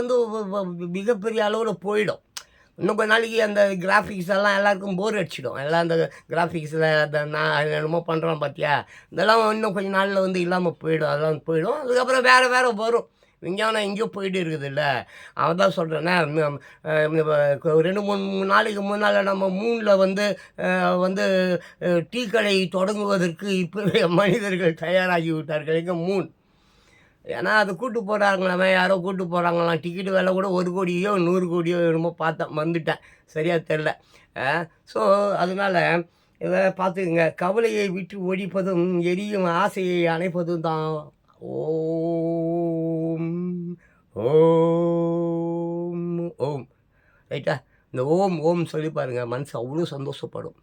மிகப்பெரிய அளவில் போயிடும். இன்னும் கொஞ்ச நாளைக்கு அந்த கிராஃபிக்ஸ் எல்லாம் எல்லாருக்கும் போர் அடிச்சிடும். எல்லாம் அந்த கிராஃபிக்ஸில் நான் என்னமோ பண்ணுறோம் பார்த்தியா, இதெல்லாம் இன்னும் கொஞ்சம் நாளில் இல்லாமல் போயிடும். அதெல்லாம் போயிடும். அதுக்கப்புறம் வேறு வரும். விஞ்ஞானம் எங்கேயோ போயிட்டு இருக்குது. இல்லை, அவன் தான் சொல்கிறேன்னா 2-3 நாளைக்கு முன்னால் நம்ம மூணில் டீ கடை தொடங்குவதற்கு இப்போவே மனிதர்கள் தயாராகி விட்டார்கள். எங்கே மூன்? ஏன்னா அது கூட்டு போகிறாங்களாமே, யாரோ கூட்டு போகிறாங்களாம். டிக்கெட்டு விலை கூட 1 கோடியோ 100 கோடியோ என்னமோ பார்த்தேன், வந்துட்டேன், சரியாக தெரில. ஸோ அதனால் இதை பார்த்துக்குங்க. கவலையை விட்டு ஒழிப்பதும் எரியும் ஆசையை அணைப்பதும் தான் ஓம் ஓம் ஓம். ரைட்டா? இந்த ஓம் சொல்லி பாருங்கள், மனசு அவ்வளோ சந்தோஷப்படும்.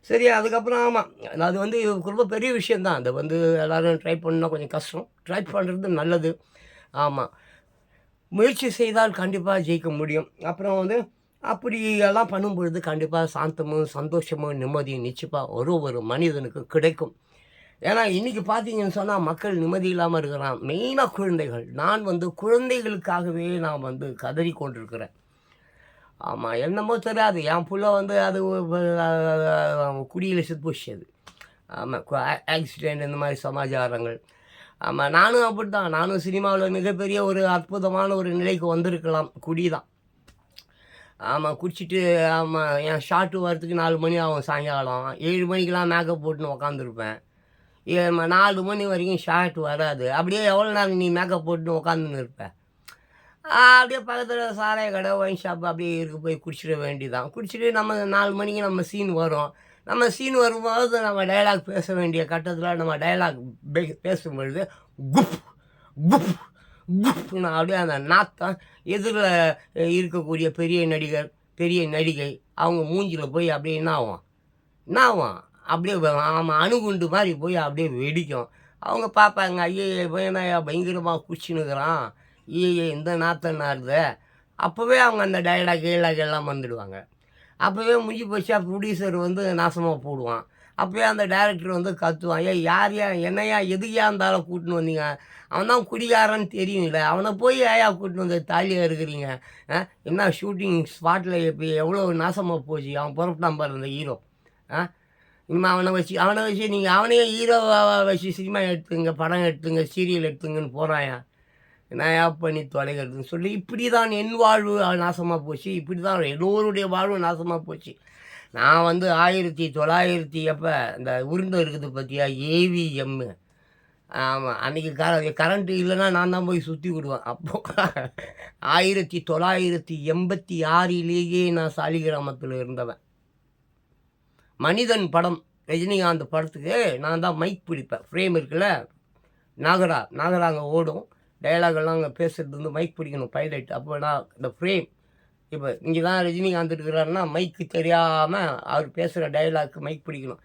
சரி, அதுக்கப்புறம் ஆமாம், அது ரொம்ப பெரிய விஷயந்தான். அதை எல்லோரும் ட்ரை பண்ணால் கொஞ்சம் கஷ்டம். ட்ரை பண்ணுறது நல்லது. ஆமாம், முயற்சி செய்தால் கண்டிப்பாக ஜெயிக்க முடியும். அப்புறம் அப்படி எல்லாம் பண்ணும்பொழுது கண்டிப்பாக சாந்தமும் சந்தோஷமும் நிம்மதியும் நிச்சயமாக ஒரு மனிதனுக்கு கிடைக்கும். ஏன்னா இன்றைக்கி பார்த்தீங்கன்னு சொன்னால் மக்கள் நிம்மதி இல்லாமல் இருக்கிறான். மெயினாக குழந்தைகள். நான் குழந்தைகளுக்காகவே நான் கதறி கொண்டிருக்கிறேன். ஆமாம், என்னமோ தெரியாது, என் புள்ள அது குடியில் செத்து போச்சு. அது ஆமாம், ஆக்சிடெண்ட், இந்த மாதிரி சமாச்சாரங்கள். ஆமாம், நானும் அப்படி தான். நானும் சினிமாவில் மிகப்பெரிய ஒரு அற்புதமான ஒரு நிலைக்கு வந்திருக்கலாம். குடி தான். ஆமாம், குடிச்சிட்டு என் ஷார்ட்டு வரத்துக்கு 4 மணி ஆகும். சாயங்காலம் 7 மணிக்கெலாம் மேக்கப் போட்டுன்னு உக்காந்துருப்பேன். 4 மணி வரைக்கும் ஷார்ட் வராது. அப்படியே எவ்வளோ நேரம் நீ மேக்கப் போட்டுன்னு உக்காந்துன்னு இருப்பேன். அப்படியே பக்கத்தில் சாராய கடை, ஒயின் ஷாப் அப்படியே போய் குடிச்சிட வேண்டியதான். குடிச்சிட்டு நம்ம 4 மணிக்கு நம்ம சீன் வரும். நம்ம சீன் வரும்போது நம்ம டைலாக் பேச வேண்டிய கட்டத்தில் நம்ம டைலாக் பேசும்பொழுது குப் குப் குப்னு அப்படியே அந்த நாத்தம் எதிரில் இருக்கக்கூடிய பெரிய நடிகை அவங்க மூஞ்சில் போய் அப்படியே என்ன ஆகும் அப்படியே அணுகுண்டு மாதிரி போய் அப்படியே வெடிக்கும். அவங்க பார்ப்பாங்க, ஐயே பையனாயா பயங்கரமாக குடிச்சுன்னுக்குறான், இந்த நாத்தம் நாருது. அப்போவே அவங்க அந்த டைலாக் எல்லாம் வந்துடுவாங்க. அப்போவே முடிஞ்சு போச்சா ப்ரொடியூசர் நாசமாக போடுவான். அப்போயே அந்த டைரக்டர் கத்துவான், யார் என்னையா எதுக்கையா இருந்தாலும் கூட்டின்னு வந்தீங்க, அவன் தான் குடிகாரன்னு தெரியும்ல, அவனை போய் ஏயா கூட்டின்னு தாலியாக இருக்கிறீங்க, என்ன ஷூட்டிங் ஸ்பாட்டில் இப்போ எவ்வளோ நாசமாக போச்சு, அவன் புறப்பட்டான் பாரு அந்த ஹீரோ. இனிமே அவனை வச்சு நீங்கள் அவனையே ஹீரோவாக வச்சு சினிமா எடுத்துங்க, படம் எடுத்துங்க, சீரியல் எடுத்துங்கன்னு போகிறாயா? நான் பண்ணி தொலைகிறதுன்னு சொல்லி இப்படி தான் என் வாழ்வு நாசமாக போச்சு. இப்படி தான் எல்லோருடைய வாழ்வு நாசமாக போச்சு. நான் வந்து 1900 எப்போ இந்த உருண்டை இருக்குது பார்த்தியா, ஏவிஎம்மு. ஆமாம், அன்றைக்கி கரண்ட்டு இல்லைன்னா நான் தான் போய் சுற்றி விடுவேன். அப்போது 1986 நான் சாலிகிராமத்தில் இருந்தவன். மனிதன் படம், ரஜினிகாந்த் படத்துக்கு நான் தான் மைக் பிடிப்பேன். ஃப்ரேம் இருக்குல்ல, நாகரா அங்கே ஓடும், டைலாகெல்லாம் அங்கே பேசுகிறது வந்து மைக் பிடிக்கணும் பைலட். அப்போ நான் இந்த ஃப்ரேம், இப்போ இங்கே தான் ரஜினிகாந்த் இருக்கிறாருன்னா மைக்கு தெரியாமல் அவர் பேசுகிற டைலாக்கு மைக் பிடிக்கணும்.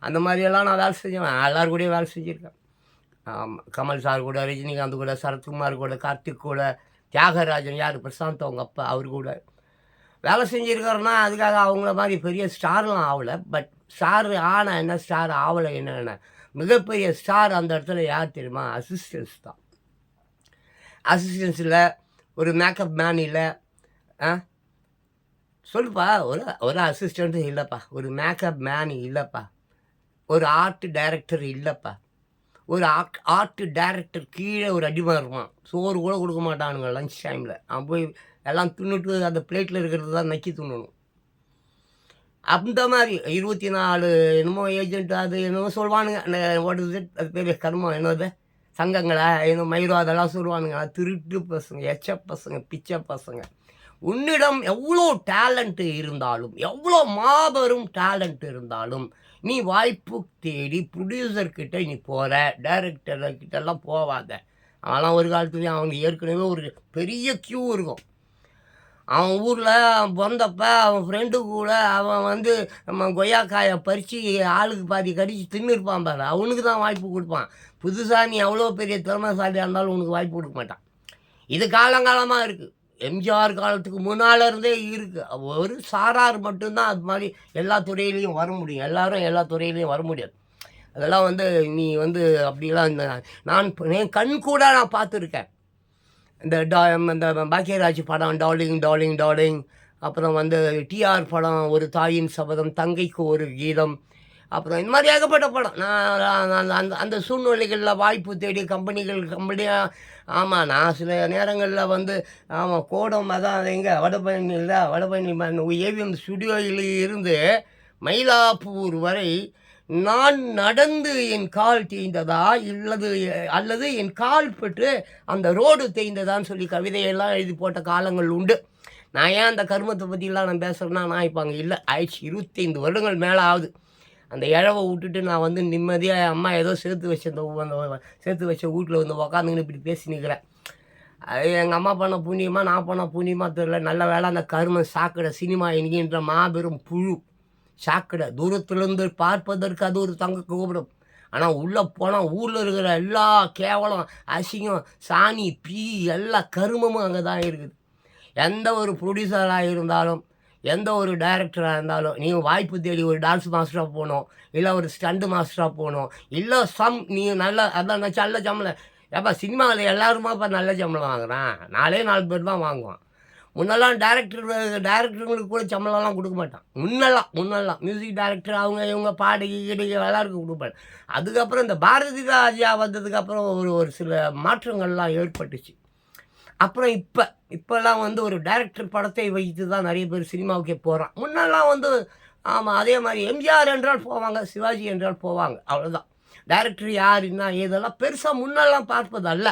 அந்த மாதிரியெல்லாம் நான் வேலை செஞ்சேன். எல்லோரும் கூடயும் வேலை செஞ்சுருக்கேன். ஆமாம், கமல் சார் கூட, ரஜினிகாந்த் கூட, சரத்குமார் கூட, கார்த்திக் கூட, தியாகராஜன் யார் பிரசாந்த் அவங்க அப்பா அவர் கூட வேலை செஞ்சுருக்காருன்னா அதுக்காக அவங்கள மாதிரி பெரிய ஸ்டார்லாம் ஆகலை. பட் ஸ்டார் ஆனால் என்ன, ஸ்டார் ஆகலை என்னென்ன, மிகப்பெரிய ஸ்டார் அந்த இடத்துல யார் தெரியுமா? அசிஸ்டன்ஸ் தான். அசிஸ்டன்ஸில் ஒரு மேக்கப் மேன் இல்லை, சொல்லுப்பா, ஒரு அசிஸ்டண்ட்டும் இல்லைப்பா, ஒரு மேக்கப் மேன் இல்லைப்பா, ஒரு ஆர்ட் டைரக்டர் இல்லைப்பா. ஒரு ஆர்ட் டைரக்டர் கீழே ஒரு அடிமை இருப்பான், சோறு கூட கொடுக்க மாட்டானுங்க லஞ்ச் டைமில். அவன் போய் எல்லாம் தின்னுட்டு அந்த பிளேட்டில் இருக்கிறது தான் நக்கி தின்னணும். அந்த மாதிரி 24 என்னமோ ஏஜென்ட் அது என்னமோ சொல்லுவானுங்க, அது பெரிய கர்மம் என்னது சங்கங்களா என்ன மயிரோ அதெல்லாம் சொல்லுவானுங்க. திருட்டு பசங்க, எச்ச பசங்க, பிச்சை பசங்க. உன்னிடம் எவ்வளோ டேலண்ட்டு இருந்தாலும், எவ்வளோ மாபெரும் டேலண்ட் இருந்தாலும், நீ வாய்ப்பு தேடி ப்ரொடியூசர்கிட்ட நீ போகிற, டைரக்டர்கிட்டலாம் போவாத. அவன்லாம் ஒரு காலத்துலேயும் அவனுக்கு ஏற்கனவே ஒரு பெரிய க்யூ இருக்கும். அவன் ஊரில் பிறந்தப்ப அவன் ஃப்ரெண்டு கூட அவன் வந்து நம்ம கொய்யாக்காயை பறித்து ஆளுக்கு பாதி கடிச்சு தின்னுருப்பான் பாரு, அவனுக்கு தான் வாய்ப்பு கொடுப்பான். புதுசாக நீ எவ்வளோ பெரிய திறமைசாலியாக இருந்தாலும் உனக்கு வாய்ப்பு கொடுக்க மாட்டான். இது காலங்காலமாக இருக்குது. எம்ஜிஆர் காலத்துக்கு முன்னால் இருந்தே இருக்குது. ஒரு சாரார் மட்டும்தான் அது மாதிரி எல்லா துறையிலையும் வர முடியும். எல்லாரும் எல்லா துறையிலையும் வர முடியாது. அதெல்லாம் வந்து நீ வந்து அப்படிலாம் நான் என் கண் கூட நான் பார்த்துருக்கேன். இந்த பாக்கியராஜ் படம் டார்லிங், அப்புறம் வந்து டிஆர் படம் ஒரு தாயின் சபதம், தங்கைக்கு ஒரு கீதம், அப்புறம் இந்த மாதிரி ஏகப்பட்ட படம். நான் அந்த சூழ்நிலைகளில் வாய்ப்பு தேடி கம்பெனியாக ஆமாம், நான் சில நேரங்களில் வந்து ஆமாம் கோடம் அதான் எங்கே வடபழனி ஏவிஎம் ஸ்டுடியோவில் இருந்து மயிலாப்பூர் வரை நான் நடந்து என் கால் தேய்ந்ததா அல்லது என் கால் பெற்று அந்த ரோடு தேய்ந்ததான்னு சொல்லி கவிதையெல்லாம் எழுதி போட்ட காலங்கள் உண்டு. நான் ஏன் அந்த கருமத்தை பற்றிலாம் நான் பேசுகிறேன்னா, நான் இப்போ அங்கே இல்லை, ஆயிடுச்சு 25 வருடங்கள் மேலே ஆகுது. அந்த இழவை விட்டுட்டு நான் வந்து நிம்மதியாக அம்மா ஏதோ சேர்த்து வச்ச வீட்டில் வந்து உக்காந்துங்கன்னு இப்படி பேசி நிற்கிறேன். அது எங்கள் அம்மா பண்ண புண்ணியமாக நான் பண்ண புண்ணியமாக தெரியல. நல்ல வேலை அந்த கருமம் சாக்கடை சினிமா என்கின்ற மாபெரும் புழு சாக்கடை. தூரத்துலேருந்து பார்ப்பதற்கு அது ஒரு தங்க கோபுரம். ஆனால் உள்ளே போனால் ஊரில் இருக்கிற எல்லா கேவலம், அசிங்கம், சாணி, பீ எல்லா கருமமும் அங்கே தான் இருக்குது. எந்த ஒரு ப்ரொடியூசராக இருந்தாலும், எந்த ஒரு டைரக்டராக இருந்தாலும், நீங்கள் வாய்ப்பு தேடி ஒரு டான்ஸ் மாஸ்டராக போகணும், இல்லை ஒரு ஸ்டண்டு மாஸ்டராக போகணும், இல்லை நீங்கள் அதான் நல்ல சம்பளம். ஏப்பா சினிமாவில் எல்லாருமாப்பா நல்ல சம்பளம் வாங்குறான், 4 பேர் தான் வாங்குவான். முன்னெல்லாம் டைரக்டருங்களுக்கு கூட சம்பளம்லாம் கொடுக்க மாட்டான். முன்னெல்லாம் மியூசிக் டைரக்டர் அவங்க இவங்க பாடகி எல்லாருக்கும் கொடுக்க மாட்டான். அதுக்கப்புறம் இந்த பாரதி ராஜா வந்ததுக்கப்புறம் ஒரு சில மாற்றங்கள்லாம் ஏற்பட்டுச்சு. அப்புறம் இப்போல்லாம் வந்து ஒரு டைரக்டர் படத்தை வைத்து தான் நிறைய பேர் சினிமாவுக்கே போகிறான். முன்னெல்லாம் வந்து ஆமாம், அதே மாதிரி எம்ஜிஆர் என்றால் போவாங்க, சிவாஜி என்றால் போவாங்க, அவ்வளோதான். டைரக்டர் யார் என்ன இதெல்லாம் பெருசாக முன்னெல்லாம் பார்ப்பது அல்ல.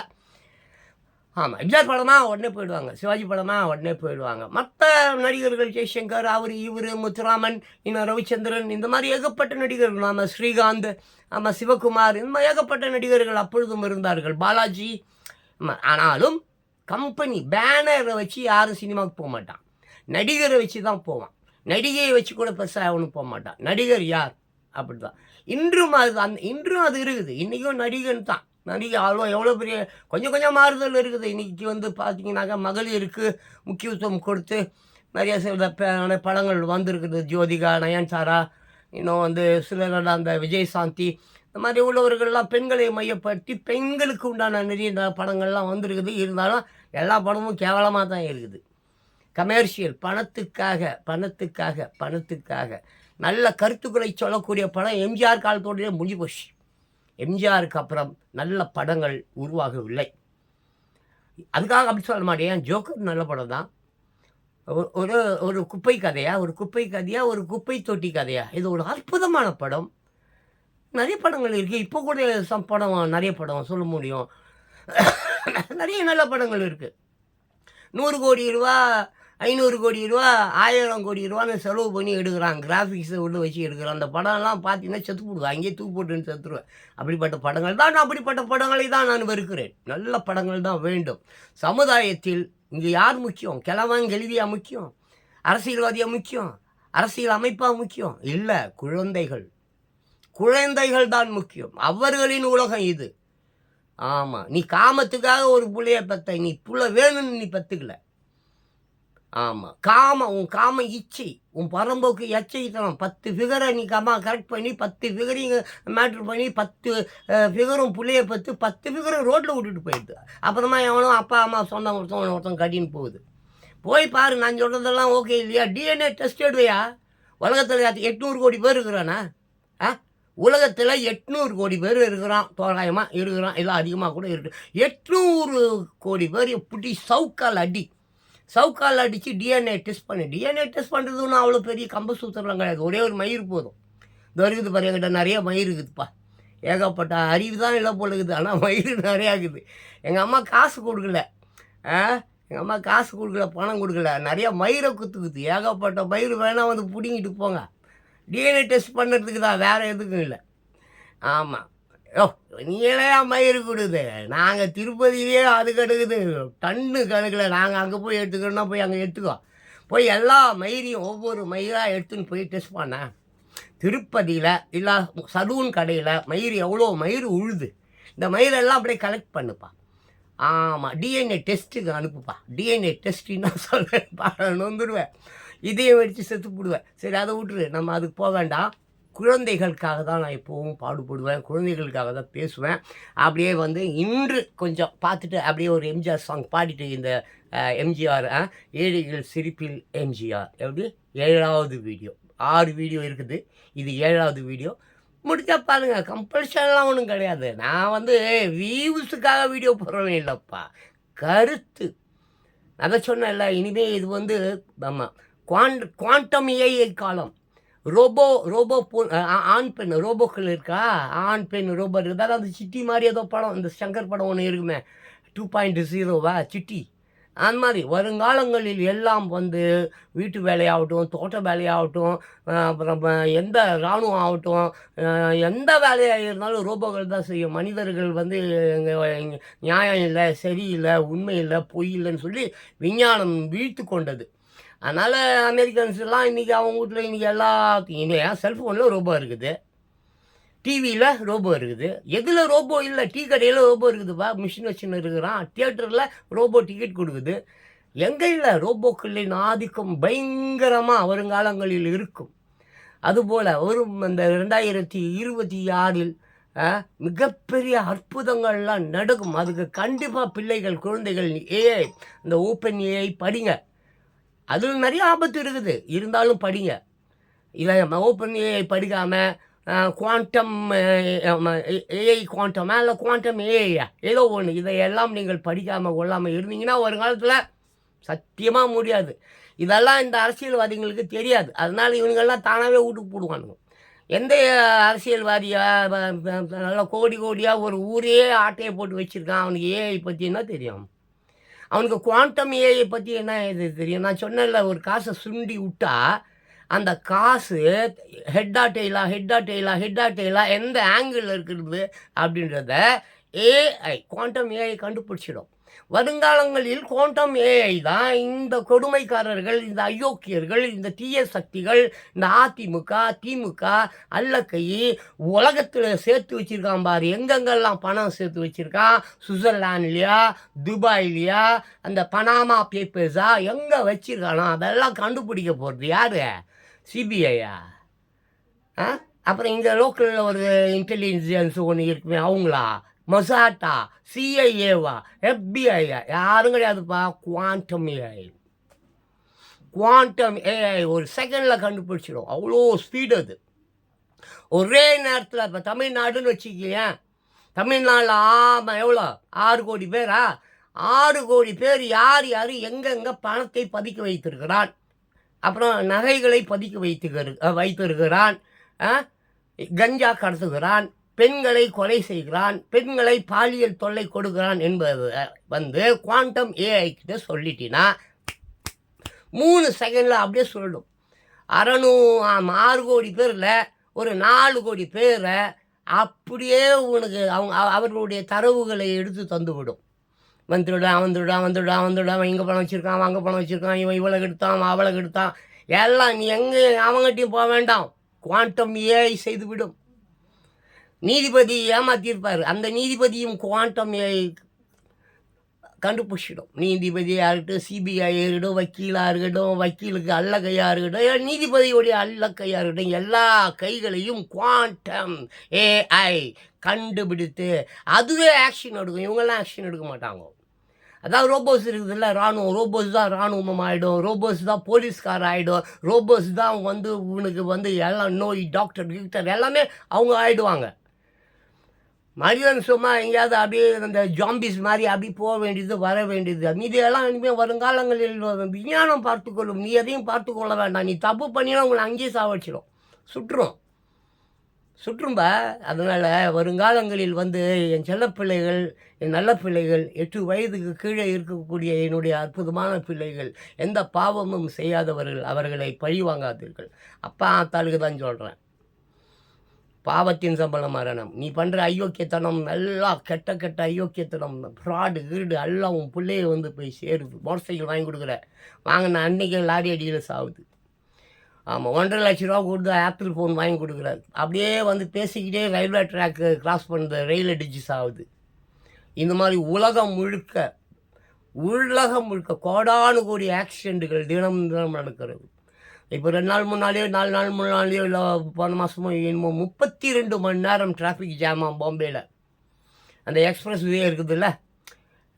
ஆமாம், எம்ஜிஆர் படமா உடனே போயிடுவாங்க, சிவாஜி படமா உடனே போயிடுவாங்க. மற்ற நடிகர்கள் ஜெய்சங்கர், இவர் முத்துராமன், இன்னும் ரவிச்சந்திரன், இந்த மாதிரி ஏகப்பட்ட நடிகர்கள், நம்ம ஸ்ரீகாந்த், ஆமாம் சிவகுமார், இந்த மாதிரி ஏகப்பட்ட நடிகர்கள் அப்பொழுதும் இருந்தார்கள், பாலாஜி. ஆனாலும் கம்பெனி பேனரை வச்சு யாரும் சினிமாவுக்கு போக மாட்டான், நடிகரை வச்சு தான் போவான். நடிகையை வச்சு கூட பெருசாக அவனும் போக மாட்டான். நடிகர் யார் அப்படி தான். இன்றும் அது இருக்குது. இன்றைக்கும் நடிகன் தான். நடிகை எவ்வளோ பெரிய கொஞ்சம் மாறுதல் இருக்குது. இன்றைக்கி வந்து பார்த்திங்கனாக்கா மகளிருக்கு முக்கியத்துவம் கொடுத்து நிறைய சில படங்கள் வந்திருக்குது. ஜோதிகா, நயன்தாரா, இன்னும் வந்து சிலர் அந்த விஜயசாந்தி, இந்த மாதிரி உள்ளவர்கள்லாம் பெண்களை மையப்படுத்தி பெண்களுக்கு உண்டான நிறைய படங்கள்லாம் வந்திருக்குது. இருந்தாலும் எல்லா படமும் கேவலமாக தான் இருக்குது. கமர்ஷியல், பணத்துக்காக நல்ல கருத்துக்களை சொல்லக்கூடிய படம் எம்ஜிஆர் காலத்தோடய முடிஞ்சு போச்சு. எம்ஜிஆருக்கு அப்புறம் நல்ல படங்கள் உருவாகவில்லை. அதுக்காக அப்படி சொல்ல மாட்டேன். ஜோக்கர் நல்ல படம் தான். ஒரு ஒரு குப்பை கதையா, ஒரு குப்பை கதையா, ஒரு குப்பை தொட்டி கதையா, இது ஒரு அற்புதமான படம். நிறைய படங்கள் இருக்குது. இப்போ கூட படம் நிறைய படம் சொல்ல முடியும். நிறைய நல்ல படங்கள் இருக்குது. 100 கோடி ரூபா, 500 கோடி ரூபா, 1000 கோடி ரூபான்னு செலவு பண்ணி எடுக்கிறான். கிராஃபிக்ஸை உள்ள வச்சு எடுக்கிறான். அந்த படம்லாம் பார்த்தீங்கன்னா செத்து போடுவேன். அங்கேயே தூக்கு போட்டுன்னு செத்துருவேன். அப்படிப்பட்ட படங்கள் தான் அப்படிப்பட்ட படங்களை தான் நான் வெறுக்கிறேன். நல்ல படங்கள் தான் வேண்டும். சமுதாயத்தில் இங்கே யார் முக்கியம்? கிழவன் கெழுவியா முக்கியம்? அரசியல்வாதியாக முக்கியம்? அரசியல் அமைப்பாக முக்கியம்? இல்லை, குழந்தைகள் தான் முக்கியம். அவர்களின் உலகம் இது. ஆமாம், நீ காமத்துக்காக ஒரு புள்ளைய பெத்த, நீ புள்ள வேணும்னு நீ பெற்றுக்கல. ஆமாம், உன் காம இச்சை, உன் பரம்போக்கு எச்சரித்தனம். 10 ஃபிகரை நீ கரெக்ட் பண்ணி 10 ஃபிகரையும் மேட்ரு பண்ணி 10 ஃபிகரும் புள்ளைய பற்றி 10 ஃபிகரும் ரோட்டில் விட்டுட்டு போயிடுது. அப்புறமா எவனும் அப்பா அம்மா சொந்தம் ஒருத்தன் கட்டின்னு போகுது. போய் பாரு, நான் சொல்கிறதெல்லாம் ஓகே இல்லையா? டிஎன்ஏ டெஸ்ட் எடுவையா? உலகத்தில் 800 கோடி பேர் இருக்கிறானா? உலகத்தில் 800 கோடி பேர் இருக்கிறான். தோராயமாக இருக்கிறான், எல்லாம் அதிகமாக கூட இருக்குது. 800 கோடி பேர் பிடி சவுக்கால் அடித்து டிஎன்ஏ டெஸ்ட் பண்ணி. டிஎன்ஏ டெஸ்ட் பண்ணுறதுன்னு அவ்வளோ பெரிய கம்பசூத்திரம் கிடையாது. ஒரே ஒரு மயிர் போதும். இது இருக்குது பாரு, என்கிட்ட நிறைய மயிர் இருக்குதுப்பா. ஏகப்பட்ட அறிவு தான் இல்லை போல இருக்குது. ஆனால் மயிர் நிறையா இருக்குது. எங்கள் அம்மா காசு கொடுக்கல. பணம் கொடுக்கல. நிறையா மயிரை குத்துக்குது. ஏகப்பட்ட மயிர் வேணால் வந்து பிடிங்கிட்டு போங்க. டிஎன்ஏ டெஸ்ட் பண்ணுறதுக்கு தான், வேறு எதுக்கும் இல்லை. ஆமாம், நீங்களே மயிர் கொடுது. நாங்கள் திருப்பதியிலே அது கெடுக்குது, டன்னு கணக்கில். நாங்கள் அங்கே போய் எடுத்துக்கணும்னா போய் அங்கே எடுத்துக்கோ. போய் எல்லா மயிரையும் ஒவ்வொரு மயிராக எடுத்துன்னு போய் டெஸ்ட் பண்ணேன். திருப்பதியில் இல்லை சலூன் கடையில் மயிர் எவ்வளோ மயிர் உழுது. இந்த மயிரெல்லாம் அப்படியே கலெக்ட் பண்ணுப்பா. ஆமாம், டிஎன்ஏ டெஸ்ட்டுக்கு அனுப்புப்பா. டிஎன்ஏ டெஸ்ட்டுன்னா சொல்கிறேன், நொந்துடுவேன். இதையும் வச்சு செத்து போடுவேன். சரி, அதை விட்டுரு, நம்ம அதுக்கு போக வேண்டாம். குழந்தைகளுக்காக தான் நான் எப்போவும் பாடுபடுவேன். குழந்தைகளுக்காக தான் பேசுவேன். அப்படியே வந்து இன்று கொஞ்சம் பார்த்துட்டு அப்படியே ஒரு எம்ஜிஆர் சாங் பாடிட்டு இந்த எம்ஜிஆர் ஏழைகள் சிரிப்பில் எம்ஜிஆர் எப்படி 7வது வீடியோ. 6 வீடியோ இருக்குது. இது 7வது வீடியோ. முடிச்சா பாருங்கள். கம்பல்ஷன்லாம் ஒன்றும் கிடையாது. நான் வந்து வியூஸுக்காக வீடியோ போடுறவன் இல்லைப்பா. கருத்து அதை சொன்னேன்ல. இனிமேல் இது வந்து நம்ம குவாண்டம் ஏஐ காலம். ரோபோ ஆண் பெண் ரோபோக்கள் இருக்கா? ஆண் பெண் ரோபோ இருக்குது. அதாவது அந்த சிட்டி மாதிரி ஏதோ படம், இந்த சங்கர் படம் ஒன்று இருக்குமே, 2.0வா சிட்டி. அந்த மாதிரி வருங்காலங்களில் எல்லாம் வந்து வீட்டு வேலையாகட்டும், தோட்ட வேலையாகட்டும், அப்புறம் எந்த இராணுவம் ஆகட்டும், எந்த வேலையாக இருந்தாலும் ரோபோக்கள் தான் செய்யும். மனிதர்கள் வந்து நியாயம் இல்லை, சரியில்லை, உண்மை இல்லை, பொய் இல்லைன்னு சொல்லி விஞ்ஞானம் வீழ்த்து கொண்டது. அதனால் அமெரிக்கன்ஸ்லாம் இன்றைக்கி அவங்க வீட்டில் இன்றைக்கி எல்லாத்தையும் ஏன் செல்ஃபோனில் ரோபோ இருக்குது, டிவியில் ரோபோ இருக்குது. எதில் ரோபோ இல்லை? டீ கடையில் ரோபோ இருக்குதுப்பா. மிஷின் வச்சுன்னு இருக்கிறான். தியேட்டரில் ரோபோ டிக்கெட் கொடுக்குது. எங்கே இல்லை? ரோபோக்களின் ஆதிக்கம் பயங்கரமாக வருங்காலங்களில் இருக்கும். அதுபோல் இந்த 2026 மிகப்பெரிய அற்புதங்கள்லாம் நடக்கும். அதுக்கு கண்டிப்பாக பிள்ளைகள், குழந்தைகள் ஏஐ, இந்த ஓப்பன் ஏஐ படிங்க. அதில் நிறைய ஆபத்து இருக்குது, இருந்தாலும் படிங்க. இதை ஓப்பன் ஏஐ படிக்காமல் குவாண்டம் ஏஐ குவாண்டமா இல்லை குவாண்டம் ஏஐயா ஏதோ ஒன்று, இதையெல்லாம் நீங்கள் படிக்காமல் கொள்ளாமல் இருந்தீங்கன்னா வருங்காலத்தில் சத்தியமாக முடியாது. இதெல்லாம் இந்த அரசியல்வாதிகளுக்கு தெரியாது. அதனால் இவங்கெல்லாம் தானாகவே வீட்டுக்கு போடுவானுங்க. எந்த அரசியல்வாதியாக நல்லா கோடியாக ஒரு ஊரே ஆட்டையை போட்டு வச்சுருக்கான், அவனுக்கு ஏஐ பற்றி என்ன தெரியும்? அவனுக்கு குவாண்டம் ஏஐ பற்றி என்ன இது தெரியும்? நான் சொன்னேன்ல, ஒரு காசை சுண்டி விட்டா அந்த காசு ஹெட்டா டெய்லா எந்த ஆங்கிளில் இருக்கிறது அப்படின்றத ஏஐ குவாண்டம் ஏஐ கண்டுபிடிச்சிடும். வருங்காலங்களில் குவாண்டம் ஏஐ தான் இந்த கொடுமைக்காரர்கள், இந்த அயோக்கியர்கள், இந்த தீய சக்திகள், இந்த அதிமுக திமுக அல்லக்கை உலகத்தில் சேர்த்து வச்சுருக்கான் பாரு. எங்கெங்கெல்லாம் பணம் சேர்த்து வச்சுருக்கான், சுவிட்சர்லாண்ட்லையா, துபாயிலையா, அந்த பனாமா பேப்பர்ஸா எங்கே வச்சுருக்கானோ அதெல்லாம் கண்டுபிடிக்க போகிறது யார்? சிபிஐயா? அப்புறம் இங்கே லோக்கலில் ஒரு இன்டெலிஜென்ஸ் ஒன்று இருக்குமே, அவங்களா? மொசாட்டா? சிஐஏவா? எஃபிஐயா? யாரும் கிடையாதுப்பா. Quantum AI. குவாண்டம் ஏஐ ஒரு செகண்டில் கண்டுபிடிச்சிடும். அவ்வளோ ஸ்பீடு அது. ஒரே நேரத்தில் இப்போ தமிழ்நாடுன்னு வச்சுக்கேன், தமிழ்நாட்டில் ஆமாம் எவ்வளோ 6 கோடி பேரா? 6 கோடி பேர் யார் யார் எங்கெங்கே பணத்தை பதுக்கி வைத்திருக்கிறான், அப்புறம் நகைகளை பதுக்கி வைத்திருக்கிறான், கஞ்சா கடத்துகிறான், பெண்களை கொலை செய்கிறான், பெண்களை பாலியல் தொல்லை கொடுக்கிறான் என்பது வந்து குவாண்டம் ஏஐ கிட்ட சொல்லிட்டினா 3 செகண்டில் அப்படியே சொல்லிடும். 6 கோடி பேரில் ஒரு 4 கோடி பேரை அப்படியே உனக்கு அவர்களுடைய தரவுகளை எடுத்து தந்துவிடும். வந்துடுடான் இங்கே பணம் வச்சுருக்கான், அங்கே பணம் வச்சுருக்கான், இவன் இவ்வளோ எடுத்தான், அவளை எடுத்தான், எல்லாம் நீ எங்கே அவங்ககிட்டையும் போக வேண்டாம், குவாண்டம் ஏஐ செய்துவிடும். நீதிபதி ஏமாற்றிருப்பார், அந்த நீதிபதியும் குவாண்டம் ஏஐ கண்டுபிடிச்சிடும். நீதிபதியாக இருக்கட்டும், சிபிஐ இருக்கட்டும், வக்கீலாக இருக்கட்டும், வக்கீலுக்கு அல்ல கையாக இருக்கட்டும், நீதிபதியுடைய அல்ல கையாக இருக்கட்டும், எல்லா கைகளையும் குவாண்டம் ஏஐ கண்டுபிடித்து அதுவே ஆக்ஷன் எடுக்கும். இவங்கெல்லாம் ஆக்ஷன் எடுக்க மாட்டாங்க. அதாவது ரோபோஸ் இருக்குதுல்ல, ரோபோஸ் தான் இராணுவம் ஆகிடும், ரோபோஸ் தான் போலீஸ்கார் ஆகிடும், ரோபோஸ் தான் வந்து உனக்கு எல்லாம் நோய் டாக்டர் எல்லாமே அவங்க ஆகிடுவாங்க. மனிதன் சும்மா எங்கேயாவது அப்படியே அந்த ஜாம்பிஸ் மாதிரி அப்படி போக வேண்டியது வர வேண்டியது, மீதியெல்லாம் இனிமேல் வருங்காலங்களில் விஞ்ஞானம் பார்த்துக்கொள்ளும். நீ எதையும் பார்த்து கொள்ள வேண்டாம். நீ தப்பு பண்ணினா உங்களை அங்கேயே சாவடிச்சிடும், சுற்றும்பா. அதனால் வருங்காலங்களில் என் செல்ல பிள்ளைகள், என் நல்ல பிள்ளைகள், 8 வயதுக்கு கீழே இருக்கக்கூடிய என்னுடைய அற்புதமான பிள்ளைகள், எந்த பாவமும் செய்யாதவர்கள், அவர்களை பழி வாங்காதீர்கள். அப்பா ஆத்தாளுக்கு தான் சொல்கிறேன். பாவத்தின் சம்பளம் மரணம். நீ பண்ணுற அயோக்கியத்தனம், நல்லா கெட்ட அயோக்கியத்தனம், ஃப்ராடு கீடு எல்லாம் உன் பிள்ளைய போய் சேருது. மோட்டர் சைக்கிள் வாங்கி கொடுக்குற, வாங்கின அன்றைக்கி லாரி அடியில் சாகுது. ஆமாம், 1.5 லட்ச ரூபா கொடுத்து ஆப்பிள் ஃபோன் வாங்கி கொடுக்குறாரு. அப்படியே பேசிக்கிட்டே ரயில்வே ட்ராக்கு கிராஸ் பண்ணுற ரயில் அடிச்சு சாகுது. இந்த மாதிரி உலகம் முழுக்க கோடானு கோடி ஆக்சிடெண்ட்டுகள் தினம் நடக்கிறது. இப்போ 2 நாள் முன்னாலேயோ 4 நாள் முன்னாலேயோ இல்லை போன மாதமோ என்னமோ 32 மணி நேரம் டிராஃபிக் ஜாமா பாம்பேயில். அந்த எக்ஸ்பிரஸ் வே இருக்குதுல்ல,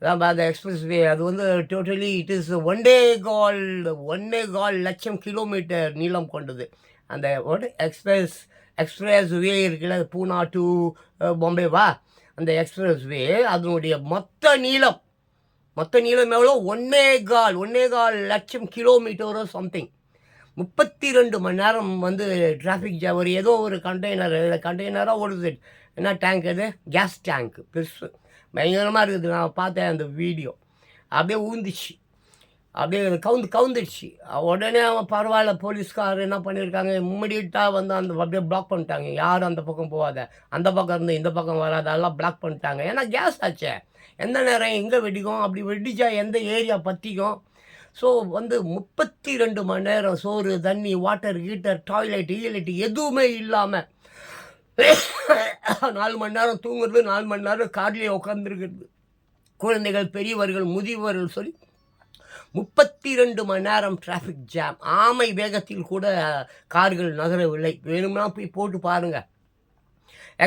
அந்த எக்ஸ்பிரஸ் வே அது டோட்டலி இட் இஸ் 1.25 லட்சம் கிலோமீட்டர் நீளம் கொண்டது. அந்த எக்ஸ்பிரஸ் வே இருக்குல்ல, பூனா டு பாம்பேவா, அந்த எக்ஸ்பிரஸ் வே அதனுடைய மொத்த நீளம் எவ்வளோ? 1.25 லட்சம் கிலோமீட்டரோ சம்திங். 32 மணி நேரம் டிராஃபிக் ஜாம். ஏதோ ஒரு கண்டெய்னராக ஓடுது. என்ன டேங்க் அது? கேஸ் டேங்க்கு பெருசு, பயங்கரமாக இருக்குது. நான் பார்த்தேன் அந்த வீடியோ. அப்படியே ஊந்துச்சு, அப்படியே கவுந்துடுச்சு. உடனே அவன் பரவாயில்ல, போலீஸ்கார் என்ன பண்ணியிருக்காங்க, இம்மிடியட்டாக அந்த அப்படியே பிளாக் பண்ணிட்டாங்க. யாரும் அந்த பக்கம் போகாத, அந்த பக்கம் இருந்து இந்த பக்கம் வராத, அதெல்லாம் பிளாக் பண்ணிட்டாங்க. ஏன்னா கேஸ் ஆச்சே, எந்த நேரம் எங்கே வெடிக்கும், அப்படி வெடிச்சா எந்த ஏரியா பற்றிக்கும். ஸோ 32 மணி நேரம் சோறு, தண்ணி, வாட்டர், ஹீட்டர், டாய்லெட் எதுவுமே இல்லாமல் 4 மணி நேரம் தூங்குறது, 4 மணி நேரம் கார்லேயே உட்காந்துருக்கிறது. குழந்தைகள், பெரியவர்கள், முதியவர்கள் சொல்லி 32 மணி நேரம் டிராஃபிக் ஜாம். ஆமை வேகத்தில் கூட கார்கள் நகரவில்லை. வேணும்னா போய் போட்டு பாருங்கள்.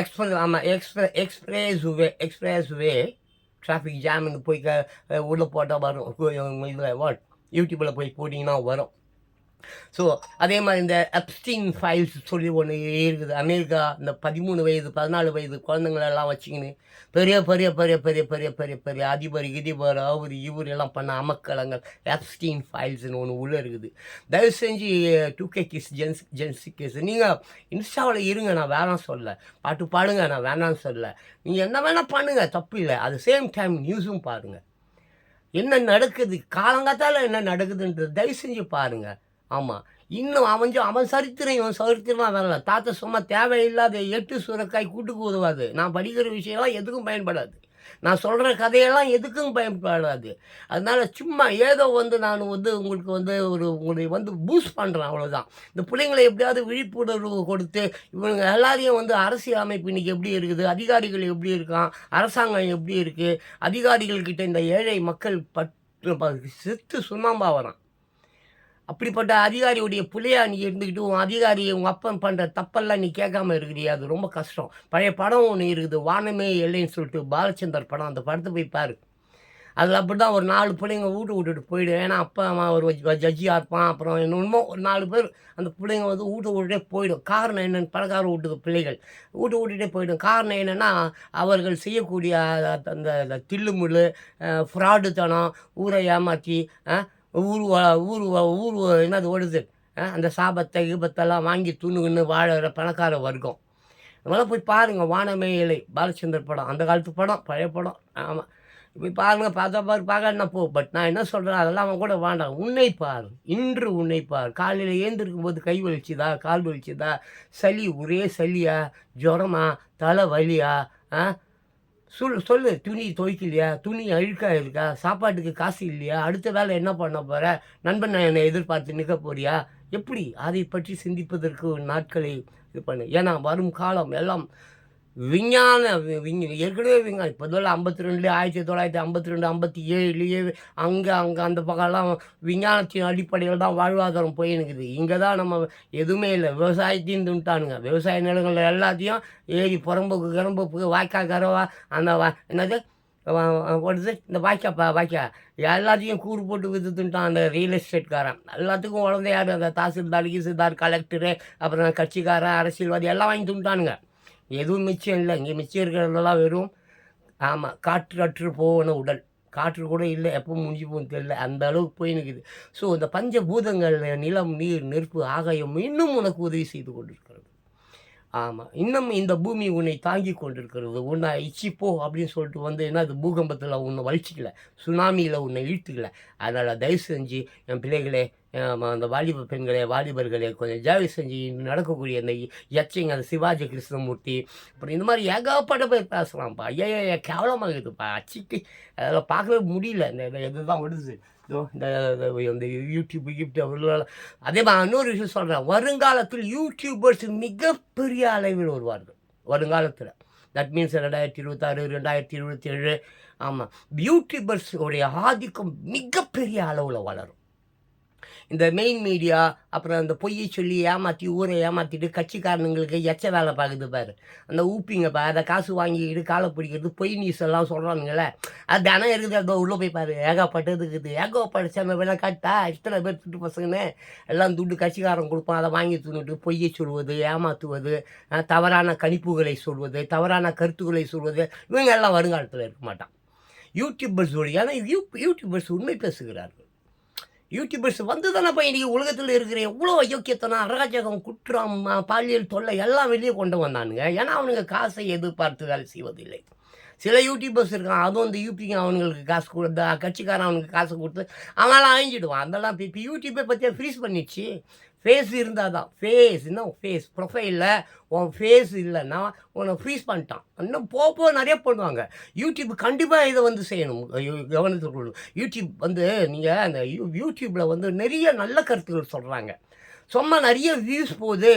எக்ஸ்பிரஸ் வே டிராஃபிக் ஜாமுன்னு போய் உள்ளே போட்டால் வரும். இதில் யூடியூப்பில் போய் போட்டிங்கன்னா வரும். ஸோ அதே மாதிரி இந்த எப்ஸ்டீன் ஃபைல்ஸ் சொல்லி ஒன்று இருக்குது. அமெரிக்கா இந்த 13 வயது 14 வயது குழந்தைங்களெல்லாம் வச்சுக்கின்னு பெரிய பெரிய பெரிய பெரிய பெரிய பெரிய பெரிய அதிபர் அவர் இவர் எல்லாம் பண்ண அமக்கலங்கள் எப்ஸ்டீன் ஃபைல்ஸ்னு ஒன்று உள்ளே இருக்குது. தயவு செஞ்சு 2K கிஸ் ஜென்சி கேஸ் நீங்கள் இன்ஸ்டாவில் இருங்க, நான் வேணாம் சொல்ல. பாட்டு பாடுங்க, நான் வேணான்னு சொல்ல. நீங்கள் என்ன வேணால் பண்ணுங்கள், தப்பு இல்லை. அது சேம் டைம் நியூஸும் பாருங்கள், என்ன நடக்குது, காலங்காத்தால் என்ன நடக்குதுன்றது தயவு செஞ்சு பாருங்கள். ஆமாம், இன்னும் அவன் சரித்திரம் இவன் சரித்திரமாக வரல. தாத்தா சும்மா தேவையில்லாத 8 சுரக்காய் கூட்டுக்கு உதவாது. நான் படிக்கிற விஷயம்லாம் எதுக்கும் பயன்படாது. நான் சொல்கிற கதையெல்லாம் எதுக்கும் பயன்படாது. அதனால் சும்மா ஏதோ நான் உங்களுக்கு உங்களை பூஸ்ட் பண்ணுறேன், அவ்வளோதான். இந்த பிள்ளைங்களை எப்படியாவது விழிப்புணர்வு கொடுத்து இவங்க எல்லாரையும் அரசியல் அமைப்பு இன்றைக்கி எப்படி இருக்குது, அதிகாரிகள் எப்படி இருக்கான், அரசாங்கம் எப்படி இருக்குது, அதிகாரிகள்கிட்ட இந்த ஏழை மக்கள் செத்து சுண்ணாம்பா வரான். அப்படிப்பட்ட அதிகாரியுடைய பிள்ளையா நீ இருந்துக்கிட்டு உன் அதிகாரி உங்கள் அப்பன் பண்ணுற தப்பெல்லாம் நீ கேட்காம இருக்கிறியா? அது ரொம்ப கஷ்டம். பழைய படம் ஒன்று இருக்குது, வானமே எல்லைன்னு சொல்லிட்டு பாலச்சந்தர் படம். அந்த படத்தை போய் பாரு. அதில் அப்படி தான் ஒரு 4 பிள்ளைங்க வீட்டு விட்டுட்டு போயிடும். ஏன்னா அப்பா அம்மா ஒரு ஜட்ஜியாக இருப்பான். அப்புறம் இன்னொன்னுமோ ஒரு 4 பேர் அந்த பிள்ளைங்க வந்து வீட்ட விட்டுட்டே போயிடும். காரணம் என்னென்னு பணக்கார வீட்டுக்கு பிள்ளைகள் வீட்ட விட்டுட்டே போயிடும். காரணம் என்னென்னா அவர்கள் செய்யக்கூடிய அந்த தில்லுமுள்ளு ஃப்ராடுத்தனம், ஊரை ஏமாற்றி ஊர் ஊர் ஊர் என்னது ஓடுது அந்த சாபத்தை கீபத்தெல்லாம் வாங்கி துணுகுன்னு வாழற பணக்கார வர்க்கம். அதனால் போய் பாருங்கள் வானமே இலை பாலச்சந்தர் படம், அந்த காலத்து படம், பழைய படம். ஆமாம், போய் பாருங்கள். பார்த்தா பார்க்காதுன்னா போ. பட் நான் என்ன சொல்கிறேன், அதெல்லாம் அவன் கூட வேண்டாம். உன்னை பார், இன்று உன்னை பார். காலையில் ஏந்திருக்கும் போது கை வலிச்சுதா, கால் வலிச்சுதா, சளி ஒரே சளியா, ஜுரமா, தலை வலியா, சொல்லு. துணி துவைக்கலையா, துணி அழுக்காக இருக்கா, சாப்பாட்டுக்கு காசு இல்லையா, அடுத்த வேலை என்ன பண்ண போகிற, நண்பன் என்னை எதிர்பார்த்து நிற்க போறியா, எப்படி அதை பற்றி சிந்திப்பதற்கு நாட்களை இது பண்ணு. ஏன்னா வரும் காலம் எல்லாம் விஞ்ஞான ஏற்கனவே விஞ்ஞானம் இப்போ இதெல்லாம் 52 1952 57லேயே அங்கே அந்த பக்கம்லாம் விஞ்ஞானத்தின் அடிப்படையில் தான் வாழ்வாதாரம் போயினுக்குது. இங்கே தான் நம்ம எதுவுமே இல்லை, விவசாயத்தையும் துண்டானுங்க. விவசாய நிலங்கள் எல்லாத்தையும் ஏரி புறம்போக்கு வாய்க்கால் கரவா அந்த என்னது ஓடுது இந்த வாய்க்கா எல்லாத்தையும் கூறு போட்டு விற்றுட்டுட்டான் அந்த ரியல் எஸ்டேட்காரன். எல்லாத்துக்கும் உடந்தையார் அந்த தாசில்தார் கலெக்டரு அப்புறம் கட்சிக்காரன் அரசியல்வாதி எல்லாம் வாங்கி துண்டானுங்க. எதுவும் மிச்சம் இல்லை. இங்கே மிச்சம் இருக்கிறதெல்லாம் வெறும் காற்று போன உடல். காற்று கூட இல்லை, எப்போ முடிஞ்சு போகணும் தெரியல, அந்த அளவுக்கு போய் நிற்குது. ஸோ இந்த பஞ்சபூதங்கள் நிலம், நீர், நெருப்பு, ஆகாயம் இன்னும் உனக்கு உதவி செய்து கொண்டிருக்கிறது. இன்னும் இந்த பூமி உன்னை தாங்கி கொண்டிருக்கிறது. உன்னை இச்சிப்போ அப்படின்னு சொல்லிட்டு என்ன அது பூகம்பத்தில் உன்னை வலிச்சிக்கல, சுனாமியில் உன்னை இழுத்துக்கல. அதனால் தயவு செஞ்சு என் பிள்ளைகளே, அந்த வாலிப பெண்களே, வாலிபர்களே, கொஞ்சம் ஜாவி செஞ்சு நடக்கக்கூடிய அந்த யட்சிங்க, அந்த சிவாஜி கிருஷ்ணமூர்த்தி, அப்புறம் இந்த மாதிரி ஏகப்பட்ட பேர் பேசலாம்ப்பா. ஐயா கேவலமாக இருக்குதுப்பா. அச்சிக்கு அதெல்லாம் பார்க்கவே முடியல. இந்த இதுதான் விடுது இந்த யூடியூப் அதே மாதிரி இன்னொரு விஷயம் சொல்கிறேன். வருங்காலத்தில் யூடியூபர்ஸ் மிகப்பெரிய அளவில் வருவார்கள் வருங்காலத்தில். That means 2026 2027. யூடியூபர்ஸ் உடைய ஆதிக்கம் மிகப்பெரிய அளவில் வளரும். இந்த மெயின் மீடியா அப்புறம் அந்த பொய்யை சொல்லி ஏமாற்றி ஊரை ஏமாற்றிட்டு கட்சிக்காரனுங்களுக்கு எச்ச வேலை பார்க்குது பாரு. அந்த ஊப்பிங்கப்பா, அதை காசு வாங்கிக்கிட்டு காலை பிடிக்கிறது, பொய் நியூஸ் எல்லாம் சொல்கிறானுங்களே, அது தானே இருக்குது. அதோ உள்ளே போய் பாரு, ஏகப்பட்டது இருக்குது. ஏகப்பட்ட விலை காட்டா இத்தனை பேர் துட்டு பசங்கன்னு எல்லாம் துட்டு கட்சிக்காரன் கொடுப்பான். அதை வாங்கி துணிட்டு பொய்யை சொல்வது, ஏமாற்றுவது, தவறான கணிப்புகளை சொல்வது, தவறான கருத்துக்களை சொல்வது, இவங்க எல்லாம் வருங்காலத்தில் இருக்க மாட்டான் யூடியூபர்ஸோடு. ஏன்னா யூடியூபர்ஸ் உண்மை பேசுகிறார்கள். யூடியூபர்ஸ் வந்து தானேப்பா இன்றைக்கி உலகத்தில் இருக்கிற எவ்வளோ அயோக்கியத்தனம், அராஜகம், குற்றம், பாலியல் தொல்லை எல்லாம் வெளியே கொண்டு வந்தானுங்க. ஏன்னா அவனுங்க காசை எதிர்பார்த்து வேலை செய்வதில்லை. சில யூடியூபர்ஸ் இருக்கான், அதுவும் அந்த யூபிங்க அவனுங்களுக்கு காசு கொடுத்தா, கட்சிக்காரன் அவனுக்கு காசு கொடுத்து அவனால அழிஞ்சிடுவான். அதெல்லாம் இப்போ யூடியூப்பை பற்றியா ஃப்ரீஸ் பண்ணிடுச்சு. ஃபேஸ் இருந்தால் தான், ஃபேஸ் ப்ரொஃபைலில் உன் ஃபேஸ் இல்லைன்னா உன்னை ஃப்ரீஸ் பண்ணிட்டான். இன்னும் போக நிறைய பண்ணுவாங்க. யூடியூப் கண்டிப்பாக இதை செய்யணும், கவனத்தில் கொள்ளணும். யூடியூப் நீங்கள் அந்த யூடியூப்பில் நிறைய நல்ல கருத்துக்கள் சொல்கிறாங்க. சும்மா நிறைய வியூஸ் போகுது,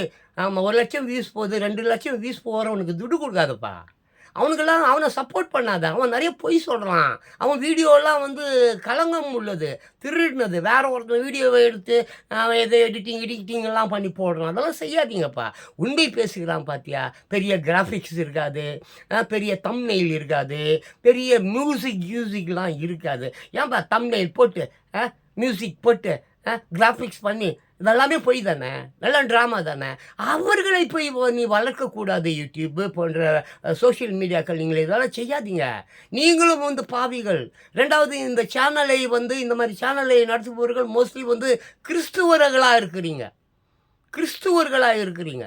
1 லட்சம் வியூஸ் போகுது, 2 லட்சம் வியூஸ் போகிறவனுக்கு துட்டு கொடுக்காதப்பா. அவனுக்கெல்லாம் அவனை சப்போர்ட் பண்ணாத. அவன் நிறைய பொய் சொல்கிறான். அவன் வீடியோலாம் களங்கம் உள்ளது, திருடினது. வேறு ஒருத்தர் வீடியோவை எடுத்து அவன் எதை எடிட்டிங்லாம் பண்ணி போடுறான். அதெல்லாம் செய்யாதீங்கப்பா. உண்மை பேசுகிறான் பார்த்தியா. பெரிய கிராஃபிக்ஸ் இருக்காது, பெரிய தம்ப்நெயில் இருக்காது, பெரிய மியூசிக்லாம் இருக்காது. ஏன்பா தம்ப்நெயில் போட்டு மியூசிக் போட்டு கிராஃபிக்ஸ் பண்ணி இதெல்லாமே போய் தானே, நல்ல ட்ராமா தானே. அவர்களை போய் நீ வளர்க்கக்கூடாது. யூடியூப்பு போன்ற சோஷியல் மீடியாக்கள் நீங்கள் இதெல்லாம் செய்யாதீங்க. நீங்களும் பாவிகள். ரெண்டாவது, இந்த சேனலை இந்த மாதிரி சேனலை நடத்துபவர்கள் மோஸ்ட்லி கிறிஸ்துவர்களாக இருக்கிறீங்க.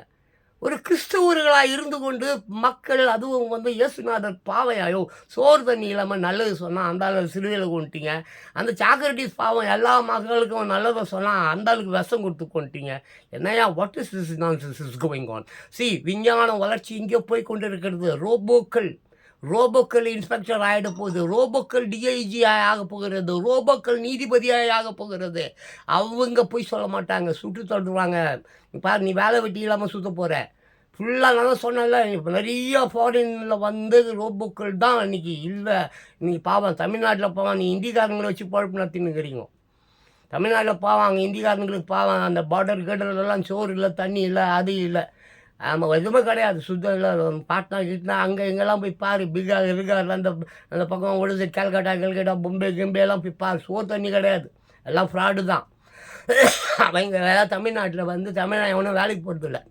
ஒரு கிறிஸ்துவர்களாக இருந்து கொண்டு மக்கள், அதுவும் இயேசுநாதர் பாவையாயோ சோறு தண்ணி இல்லாமல் நல்லது சொன்னால் அந்த ஆள் சிலுவையில் கொண்டுட்டீங்க. அந்த சாக்ரட்டிஸ் பாவம் எல்லா மக்களுக்கும் நல்லதை சொன்னால் அந்த ஆளுக்கு விஷம் கொடுத்து கொண்டுட்டீங்க. என்னையா what is this nonsense is going on? விஞ்ஞான வளர்ச்சி இங்கே போய் கொண்டு இருக்கிறது. ரோபோக்கள் இன்ஸ்பெக்டர் ஆகிட போகுது, ரோபோக்கள் டிஐஜி ஆக போகிறது, ரோபோக்கள் நீதிபதியாக ஆக போகிறது. அவங்க போய் சொல்ல மாட்டாங்க, சுட்டு தள்ளுவாங்க. பாரு, நீ வேலை வெட்டி இல்லாமல் சுற்ற போகிற. ஃபுல்லாக நான் சொன்னல, இப்போ நிறைய ஃபாரினில் ரோபோக்கள் தான் இன்றைக்கி இல்லை. இன்றைக்கி பாவம் தமிழ்நாட்டில் பாவம், நீ இந்திக்காரங்களை வச்சு பழப்பு நடத்தினுக்கிறீங்க. தமிழ்நாட்டில் பாவம், அங்கே இந்திக்காரங்களுக்கு பாவம், அந்த பார்டர் கேட்டர்லாம் சோறு இல்லை, தண்ணி இல்லை, அது இல்லை. ஆமாம், எதுவுமே கிடையாது. சுத்தம் இல்லை. பாட்னா கீட்னா அங்கே இங்கெல்லாம் போய் பாரு. பீகார் இருக்கார் அந்த அந்த பக்கம் ஒழுது கல்கட்டா கல்கட்டா பொம்பே கிம்பேலாம் போய் பாரு. தண்ணி கிடையாது. எல்லாம் ஃப்ராடு தான். அவங்க தமிழ்நாட்டில் வந்து தமிழன் எவனும் வேலைக்கு போகிறதில்ல.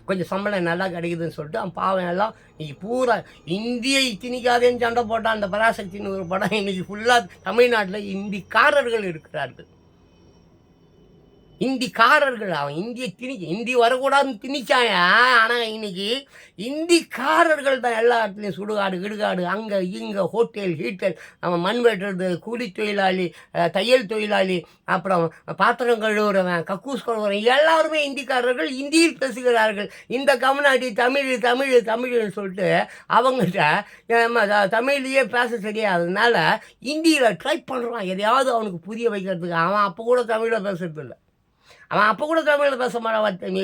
கொஞ்சம் சம்பளம் நல்லா கிடைக்குதுன்னு சொல்லிட்டு அவன் பாவம் எல்லாம் இன்றைக்கி பூரா இந்தியை திணிக்காதேன்னு சண்டை போட்டான். அந்த பராசக்தின்னு ஒரு படம். இன்றைக்கி ஃபுல்லாக தமிழ்நாட்டில் இந்திக்காரர்கள் இருக்கிறார்கள். இந்திக்காரர்கள். அவன் இந்தி வரக்கூடாதுன்னு திணிச்சாயா. ஆனால் இன்னைக்கு இந்திக்காரர்கள் தான் எல்லா இடத்துலையும் சுடுகாடு கிடுகாடு அங்கே இங்கே ஹோட்டல் ஹீட்டல், அவன் மண் வெட்டுறது, கூலி தொழிலாளி, தையல் தொழிலாளி, அப்புறம் பாத்திரம் கழுவுறவன், கக்கூஸ் கழுவுறவன், எல்லாருமே இந்திக்காரர்கள். இந்தியில் பேசுகிறார்கள். இந்த கம்நாட்டி தமிழ் தமிழ் தமிழ்னு சொல்லிட்டு அவங்ககிட்ட தமிழ்லேயே பேச தெரியாததுனால இந்தியில் ட்ரை பண்ணுறான் எதையாவது அவனுக்கு புரிய வைக்கிறதுக்கு. அவன் அப்போ கூட தமிழில் பேசுறது இல்லை. அவன் அப்போ கூட தமிழில் பேச மாட்டான். நீ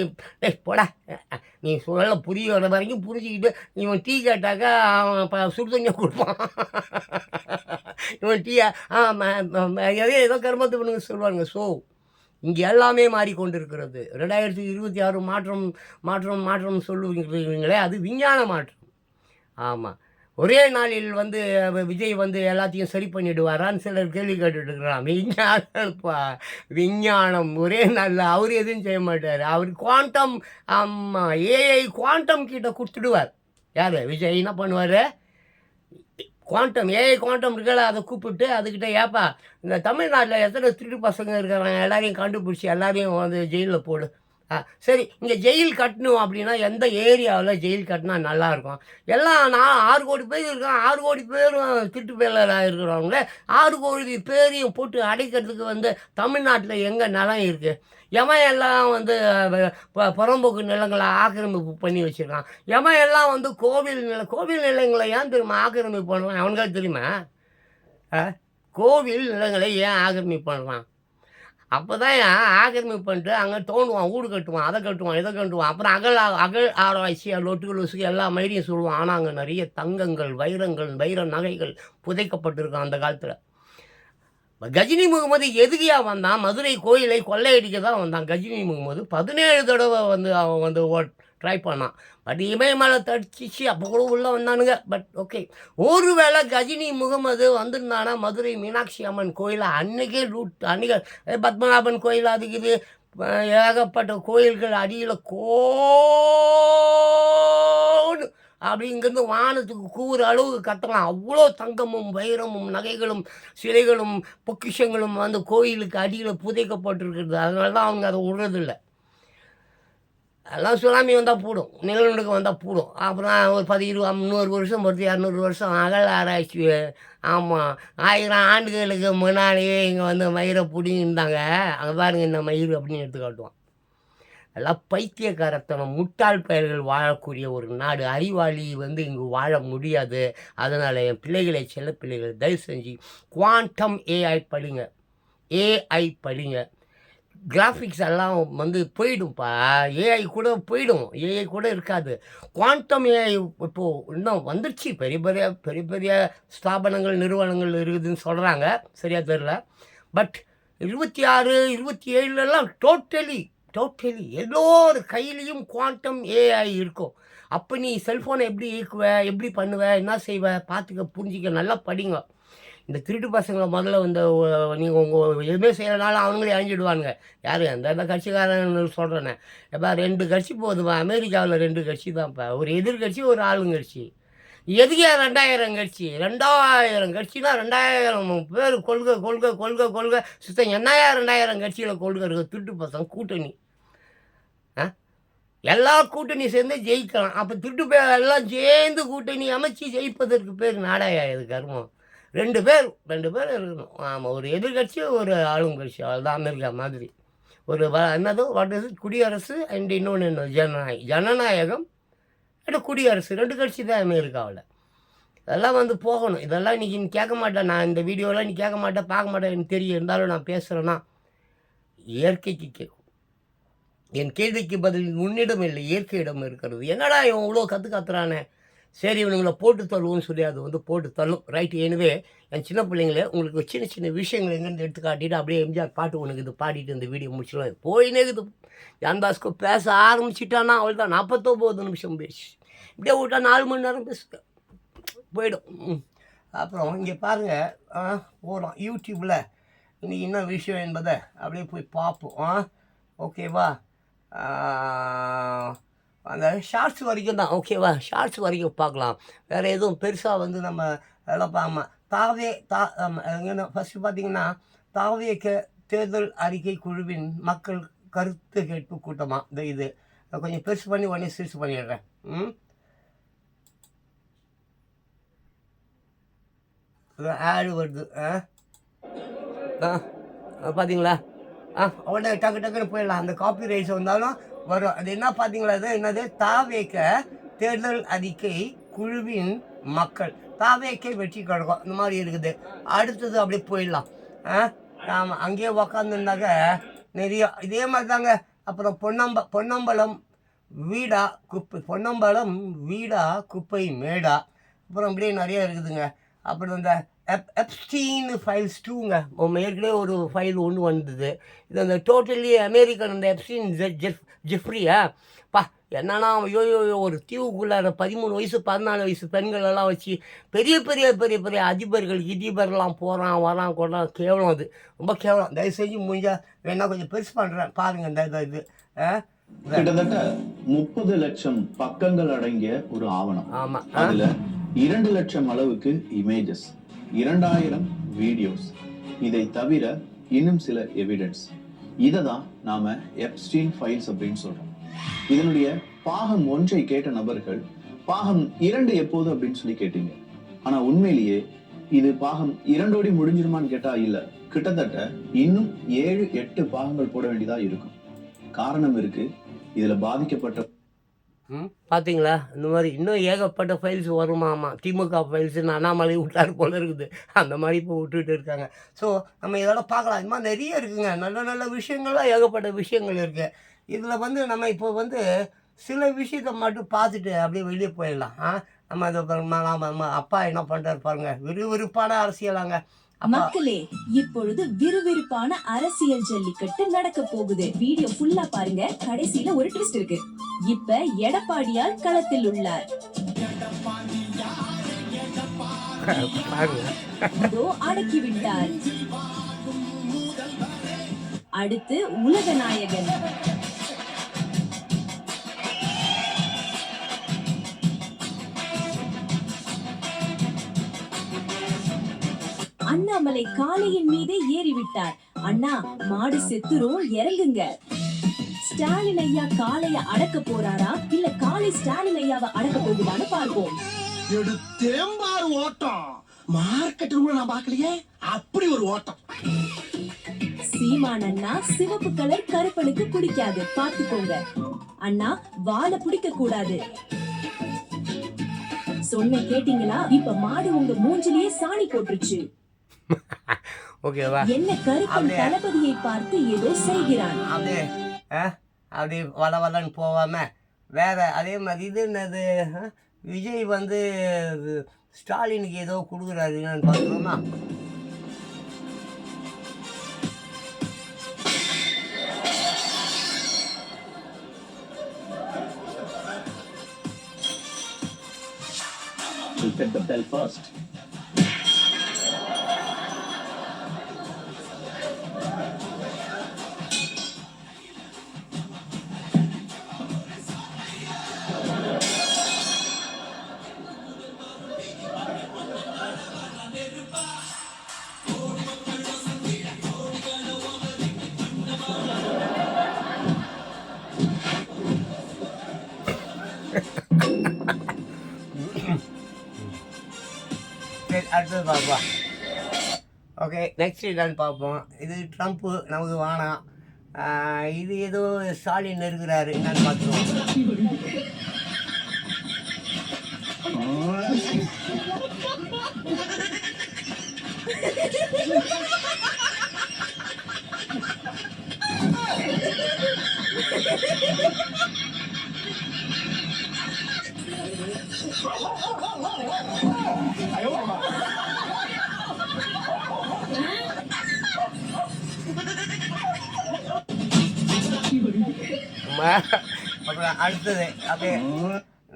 போடா, நீ சொல்ல புரிய வரைக்கும் புரிஞ்சுக்கிட்டு இவன் டீ கேட்டாக்கா அவன் இப்போ சுடுதண்ணியை கொடுப்பான். இவன் டீயா ஏதோ கருமத்து பண்ணுங்க சொல்லுவாங்க. ஸோ இங்கே எல்லாமே மாறிக்கொண்டிருக்கிறது. 2026 மாற்றம் மாற்றம் மாற்றம் சொல்லுவீங்களே, அது விஞ்ஞான மாற்றம். ஆமாம், ஒரே நாளில் வந்து விஜய் வந்து எல்லாத்தையும் சரி பண்ணிவிடுவாரான்னு சிலர் கேள்வி கேட்டுட்ருக்கிறான். விஞ்ஞானப்பா, விஞ்ஞானம் ஒரே நாளில் அவர் எதுவும் செய்ய மாட்டார். அவர் குவாண்டம், ஆமாம், ஏஐ குவாண்டம் கிட்ட கொடுத்துடுவார். யார் விஜய் என்ன பண்ணுவார்? குவாண்டம் ஏஐ குவாண்டம் இருக்கல, அதை கூப்பிட்டு அதுக்கிட்ட ஏப்பா இந்த தமிழ்நாட்டில் எத்தனை திருட்டு பசங்க இருக்கிறாங்க எல்லாரையும் கண்டுபிடிச்சி எல்லாரையும் வந்து ஜெயிலில் போடு. சரி, இங்கே ஜெயில் கட்டணும் அப்படின்னா எந்த ஏரியாவில் ஜெயில் கட்டினா நல்லாயிருக்கும்? எல்லாம் 6 கோடி பேர் இருக்கான். 6 கோடி பேரும் திருட்டு பேரில் இருக்கிறவங்கள 6 கோடி பேரையும் போட்டு அடைக்கிறதுக்கு வந்து தமிழ்நாட்டில் எங்கே நிலம் இருக்குது? எவன் எல்லாம் வந்து புறம்போக்கு நிலங்களை ஆக்கிரமிப்பு பண்ணி வச்சுருக்கான்? எவன் எல்லாம் வந்து கோவில் நிலங்களை ஏன் தெரியுமா ஆக்கிரமிப்பு பண்ணுறான்? அவனுக்கு தெரியுமா? கோவில் நிலங்களை ஏன் ஆக்கிரமிப்பு பண்ணுறான்? அப்போ தான் ஆக்கிரமிப்பு பண்ணிட்டு அங்கே தோணுவான், வீடு கட்டுவான், அதை கட்டுவான், இதை கட்டுவான். அப்புறம் அகழ் ஆராய்ச்சி லொட்டுகள் லொசுக்கு எல்லா மயிரையும் சொல்லுவான். ஆனால் அங்கே நிறைய தங்கங்கள், வைரங்கள், வைர நகைகள் புதைக்கப்பட்டிருக்கான் அந்த காலத்தில். கஜினி முகமது எதுக்கியா வந்தான்? மதுரை கோயிலை கொள்ளையடிக்க தான் வந்தான். கஜினி முகமது 17 தடவை வந்து அவன் வந்து ட்ரை பண்ணான். பட் இமயமலை தடிச்சிச்சு, அப்போ கூட உள்ளே வந்தானுங்க. பட் ஓகே, ஒரு வேளை கஜினி முகமது வந்துருந்தானா மதுரை மீனாட்சி அம்மன் கோயிலை அன்றைக்கே அன்றைக்கி பத்மநாபன் கோயில் அதுக்கு இது ஏகப்பட்ட கோயில்கள் அடியில் அப்படி இங்கேருந்து வானத்துக்கு கூறு அளவுக்கு கட்டலாம். அவ்வளோ தங்கமும் வைரமும் நகைகளும் சிலைகளும் பொக்கிஷங்களும் வந்து கோயிலுக்கு அடியில் புதைக்கப்பட்டிருக்கிறது. அதனால தான் அவங்க அதை விடுறதில்லை. எல்லாம் சுனாமி வந்தால் போடும், நிலநடுக்கம் வந்தால் போடும். அப்புறம் ஒரு 100 வருஷம் பொறுத்து 200 வருஷம் அகல் ஆராய்ச்சி. ஆமாம், 1000 ஆண்டுகளுக்கு முன்னாடியே இங்கே வந்து மயிரை பிடிங்கிருந்தாங்க. அங்கே பாருங்கள் இந்த மயிர் அப்படின்னு எடுத்து காட்டுவான். எல்லாம் பைத்தியக்காரத்தனம், முட்டாள் பெயர்கள் வாழக்கூடிய ஒரு நாடு. அறிவாளி வந்து இங்கு வாழ முடியாது. அதனால் என் பிள்ளைகளை, செல்ல பிள்ளைகள், தயவு செஞ்சு குவாண்டம் ஏஐ படிங்க. ஏஐ படிங்க. கிராஃபிக்ஸ் எல்லாம் வந்து போயிடும்ப்பா. ஏஐ கூட போயிடும். ஏஐ கூட இருக்காது. குவாண்டம் ஏஐ இப்போது இன்னும் வந்துடுச்சு. பெரிய பெரிய பெரிய பெரிய ஸ்தாபனங்கள், நிறுவனங்கள் இருக்குதுன்னு சொல்கிறாங்க. சரியாக தெரில. பட் 26, 27 டோட்டலி எல்லோரு கையிலையும் குவாண்டம் ஏஐ இருக்கும். அப்போ நீ செல்ஃபோனை எப்படி இயக்குவ, எப்படி பண்ணுவ, என்ன செய்வ, பார்த்துக்க, புரிஞ்சிக்க, நல்லா படிங்க. இந்த திருட்டு பசங்களை முதல்ல வந்து நீங்கள் உங்கள் எதுவுமே செய்யறதுனால அவங்களே அழிஞ்சிடுவானுங்க. யார் அந்த கட்சிக்காரன் சொல்கிறேன்னே. எப்போ 2 கட்சி போதுமா? அமெரிக்காவில் 2 கட்சி தான்ப்பா. ஒரு எதிர்கட்சி, ஒரு ஆளுங்கட்சி. எதுக்கே 2000 கட்சி? 2000 கட்சினா 2000 பேர் கொள்கை கொள்கை கொள்கை கொள்கை சுத்தம். என்னையா 2000 கட்சியில் கொள்கை இருக்குது? திருட்டு பசங்க கூட்டணி. எல்லா கூட்டணி சேர்ந்து ஜெயிக்கலாம். அப்போ திருட்டு பேர் எல்லாம் சேர்ந்து கூட்டணி அமைச்சு ஜெயிப்பதற்கு பேர் நாடாயா? இது கர்மம். 2 பேர் இருக்கணும். ஆமாம், ஒரு எதிர்கட்சி, ஒரு ஆளுங்கட்சி. அவ்வளோதான். அமெரிக்கா மாதிரி ஒரு என்னதோ குடியரசு அண்ட் இன்னொன்று என்ன ஜனநாயகம் குடியரசு 2 கட்சி தான் அமெரிக்காவில். இதெல்லாம் வந்து போகணும். இதெல்லாம் இன்றைக்கி நீ கேட்க மாட்டேன். நான் இந்த வீடியோலாம் நீ கேட்க மாட்டேன், பார்க்க மாட்டேன், எனக்கு தெரியும். இருந்தாலும் நான் பேசுகிறேன்னா இயற்கைக்கு கேட்கும். என் கேள்விக்கு பதில் உன்னிடம் இல்லை, இயற்கையிடம் இருக்கிறது. என்னடா இவன் இவ்வளோ கற்றுறானே? சரி இவனுங்கள போட்டு தள்ளுவோம்னு சொல்லி அது வந்து போட்டு தள்ளும். ரைட். எனவே என் சின்ன பிள்ளைங்களே உங்களுக்கு சின்ன சின்ன விஷயங்கள் எங்கேருந்து எடுத்து காட்டிட்டு அப்படியே எம்ஜிஆர் பாட்டு ஒன்று இது பாடிட்டு இந்த வீடியோ முடிச்சிடலாம். போயினே இருக்குது. ஜான் பாஸ்கோ பேச ஆரம்பிச்சிட்டான்னா அவள்தான் 49 நிமிஷம் பேசி இப்படியே விட்டா 4 மணி நேரம் பேசுங்க போயிடும். அப்புறம் இங்கே பாருங்கள் போகலாம் யூடியூப்பில் இன்றைக்கி என்ன விஷயம் என்பதை அப்படியே போய் பார்ப்போம். ஓகேவா? அந்த ஷார்ட்ஸ் வரைக்கும் தான். ஓகேவா? ஷார்ட்ஸ் வரைக்கும் பார்க்கலாம். வேறு எதுவும் பெருசாக வந்து நம்ம அதெல்லாம் பார்க்காம ஃபஸ்ட்டு பார்த்தீங்கன்னா தாவேக தேர்தல் அறிக்கை குழுவின் மக்கள் கருத்து கேட்பு கூட்டமாக இந்த இது கொஞ்சம் பெருசு பண்ணி உடனே சிறுசு பண்ணிடுறேன். ஆடு வருது. பார்த்தீங்களா? உடனே டக்கு டக்குன்னு போயிடலாம். அந்த காப்பி ரைட்ஸ் வந்தாலும் வரும். அது என்ன பார்த்தீங்களா? அது என்னது? தாவேக தேர்தல் அறிக்கை குழுவின் மக்கள் தாவேக்கை வெற்றி கழகம் இந்த மாதிரி இருக்குது. அடுத்தது அப்படியே போயிடலாம். ஆமாம், அங்கேயே உக்காந்துருந்தாக்க நிறைய இதே மாதிரி தாங்க. அப்புறம் பொன்னம்பலம் வீடா குப்பை மேடா. அப்புறம் அப்படியே நிறைய இருக்குதுங்க. அப்புறம் இந்த எப்ஸ்டீன் ஃபைல்ஸ் 2ங்க. ஏற்கனவே ஒரு ஃபைல் ஒன்று வந்தது. இது அந்த டோட்டலி அமெரிக்கன் அந்த எப்ஸ்டீன் ஜெஃப்ரியா என்னன்னா ஐயோ ஒரு தீவுக்குள்ளார 13 வயசு 14 வயசு பெண்களெல்லாம் வச்சு பெரிய பெரிய பெரிய பெரிய அதிபர்லாம் போகிறான் வரான் கொண்டான். கேவலம். அது ரொம்ப கேவலம். தயவு செஞ்சு முடிஞ்சால் வேணா கொஞ்சம் பெருசு பண்ணுறேன் பாருங்கள். இந்த இது கிட்டத்தட்ட 30 லட்சம் பக்கங்கள் அடங்கிய ஒரு ஆவணம். ஆமாம். அதுல 2 லட்சம் அளவுக்கு இமேஜஸ், 2000 வீடியோஸ், இதை தவிர இன்னும் சில எவிடன்ஸ். இததான் நாம எப்ஸ்டீன் ஃபைல்ஸ் அப்படின்னு சொல்றோம். இதனுடைய பாகம் 1 கேட்ட நபர்கள் பாகம் 2 எப்போது அப்படின்னு சொல்லி கேட்டீங்க. ஆனா உண்மையிலேயே இது பாகம் 2ஓடி முடிஞ்சிருமான்னு கேட்டா இல்ல. கிட்டத்தட்ட இன்னும் 7-8 பாகங்கள் போட வேண்டியதா இருக்கும். காரணம் இருக்கு. இதுல பாதிக்கப்பட்ட பார்த்தீங்களா? இந்த மாதிரி இன்னும் ஏகப்பட்ட ஃபைல்ஸ் வருமாமா. திமுக ஃபைல்ஸுன்னு அண்ணாமலை விட்டார் போல இருக்குது. அந்த மாதிரி இப்போ விட்டுட்டு இருக்காங்க. ஸோ நம்ம இதெல்லாம் பார்க்கலாம். இது மாதிரி நிறைய இருக்குங்க. நல்ல நல்ல விஷயங்கள்லாம் ஏகப்பட்ட விஷயங்கள் இருக்குது. இதில் வந்து நம்ம இப்போ வந்து சில விஷயத்தை மட்டும் பார்த்துட்டு அப்படியே வெளியே போயிடலாம். நம்ம இதை நம்ம அப்பா என்ன பண்ணுறாரு பாருங்க. விறுவிறுப்பான அரசியலாங்க. மக்களே, இப்பொழுது விறுவிறுப்பான அரசியல் ஜல்லிக்கட்டு நடக்க போகுது. வீடியோ ஃபுல்லா பாருங்க. கடைசியில ஒரு ட்விஸ்ட் இருக்கு. இப்ப எடப்பாடியார் களத்தில் உள்ளார். இதோ அடக்கி விட்டார். அடுத்து உலக நாயகன் அண்ணாமலை காளையின் மீதே ஏறிவிட்டார். அண்ணா, மாடு செத்துரும், இறங்குங்க. ஸ்டாலின் ஐயா காளைய அடக்க போறாரா இல்ல காளை ஸ்டாலின் ஐயாவை அடக்க போகுதான்னு பார்ப்போம். எடுத்தேம்பாரு ஓட்டம். மார்க்கெட் ரூம்ல நான் பார்க்கலையே, அப்படி ஒரு ஓட்டம். சீமான் அண்ணா சிவப்பு கலர் கருப்பனுக்கு பிடிக்காது, பாத்துக்கோங்க. அண்ணா, வாழை பிடிக்க கூடாது சொன்ன கேட்டீங்களா? இப்ப மாடு உங்க மூஞ்சிலேயே சாணி போட்டுருச்சு. ஓகேவா? என்ன கருப்பன் தளபதியை பார்த்து ஏதோ செய்கிறான். அப்படி வளன்னு போகாம வேற அதே மாதிரி இது என்னது? விஜய் வந்து ஸ்டாலினுக்கு ஏதோ கொடுக்குறாரு என்னன்னு பார்க்கணுமா? Hit the bell first. அடுத்தது பார்ப்போம். ஓகே, நெக்ஸ்ட் என்னன்னு பார்ப்போம். இது ட்ரம்ப்பு நமக்கு வேணாம். இது ஏதோ ஸ்டாலின் இருக்கிறாரு என்னன்னு பார்த்துருவோம். அப்புறம் அடுத்தது அப்படியே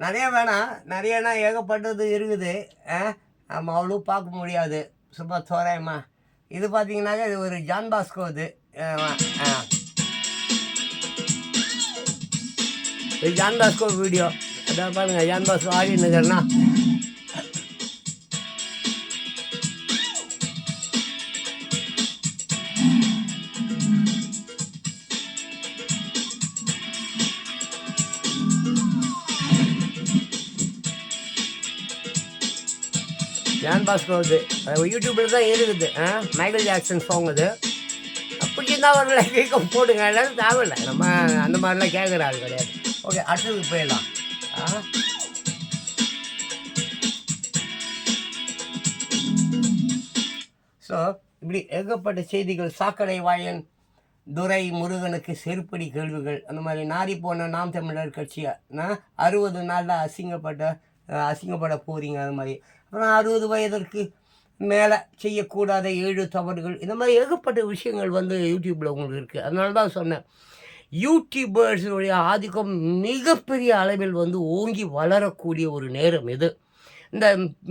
நிறைய வேணாம், நிறையனா ஏகப்பட்டது இருக்குது. நம்ம அவ்வளோ பார்க்க முடியாது, சும்மா தோராயமா. இது பார்த்தீங்கன்னாக்க இது ஒரு ஜான் பாஸ்கோ. இது இது ஜான் பாஸ்கோ வீடியோ. அதான் பாருங்க, ஜான் பாஸ்கோ ஆடினுக்கிறேன்னா ஜான் பாஸ்கோ. அது யூடியூப்பில் தான் இருக்குது. மைக்கேல் ஜாக்சன் சாங் அது. பிடிச்சிருந்தா ஒரு லைக் போடுங்க, எல்லாரும் தேவையில்லை, நம்ம அந்த மாதிரிலாம் கேட்குற ஆள் கிடையாது. ஓகே, அடுத்ததுக்கு போயிடலாம். ஸோ இப்படி ஏகப்பட்ட செய்திகள். சாக்கடை வாயன் துரை முருகனுக்கு செருப்படி கேள்விகள், அந்த மாதிரி நாரி போன நாம் தமிழர் கட்சியை 60 நாளில் அசிங்கப்பட போகிறீங்க, அது மாதிரி. அப்புறம் 60 வயதிற்கு மேலே செய்யக்கூடாத 7 தவறுகள், இந்த மாதிரி ஏகப்பட்ட விஷயங்கள் வந்து யூடியூப்பில் உங்களுக்கு இருக்குது. அதனால தான் சொன்னேன், யூடியூபர்ஸுடைய ஆதிக்கம் மிகப்பெரிய அளவில் வந்து ஓங்கி வளரக்கூடிய ஒரு நேரம் இது. இந்த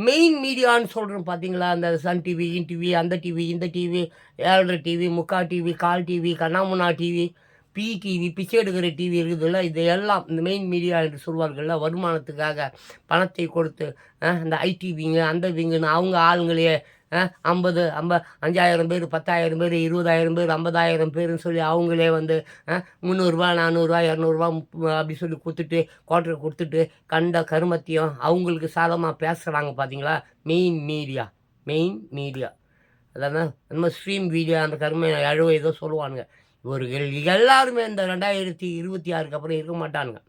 மெயின் மீடியான்னு சொல்கிறோம் பார்த்தீங்களா, அந்த சன் டிவி, டிவி, அந்த டிவி, இந்த டிவி, 7:30 டிவி, முக்கா டிவி, கால் டிவி, கண்ணாமுன்னா டிவி, டிவி, பிச்சை எடுக்கிற டிவி இருக்குதுல்ல, இதையெல்லாம் இந்த மெயின் மீடியா என்று சொல்வார்கள்ல, வருமானத்துக்காக பணத்தை கொடுத்து இந்த ஐடிவிங்க அந்த விங்குன்னு அவங்க ஆளுங்களையே 5,000 பேர், 10,000 பேர், 20,000 பேர், 50,000 பேர்னு சொல்லி அவங்களே வந்து 300ரூவா, 400ரூவா, 200ரூவா அப்படி சொல்லி கொடுத்துட்டு, குவார்ட்டர் கொடுத்துட்டு, கண்ட கருமத்தையும் அவங்களுக்கு சாதமாக பேசுகிறாங்க பார்த்தீங்களா. மெயின் மீடியா அதானே நம்ம ஸ்ட்ரீம் வீடியோ அந்த கருமை அழுவ ஏதோ சொல்லுவானுங்க. இவர்கள் எல்லாருமே இந்த 2026க்கு அப்புறம் இருக்க மாட்டானுங்க.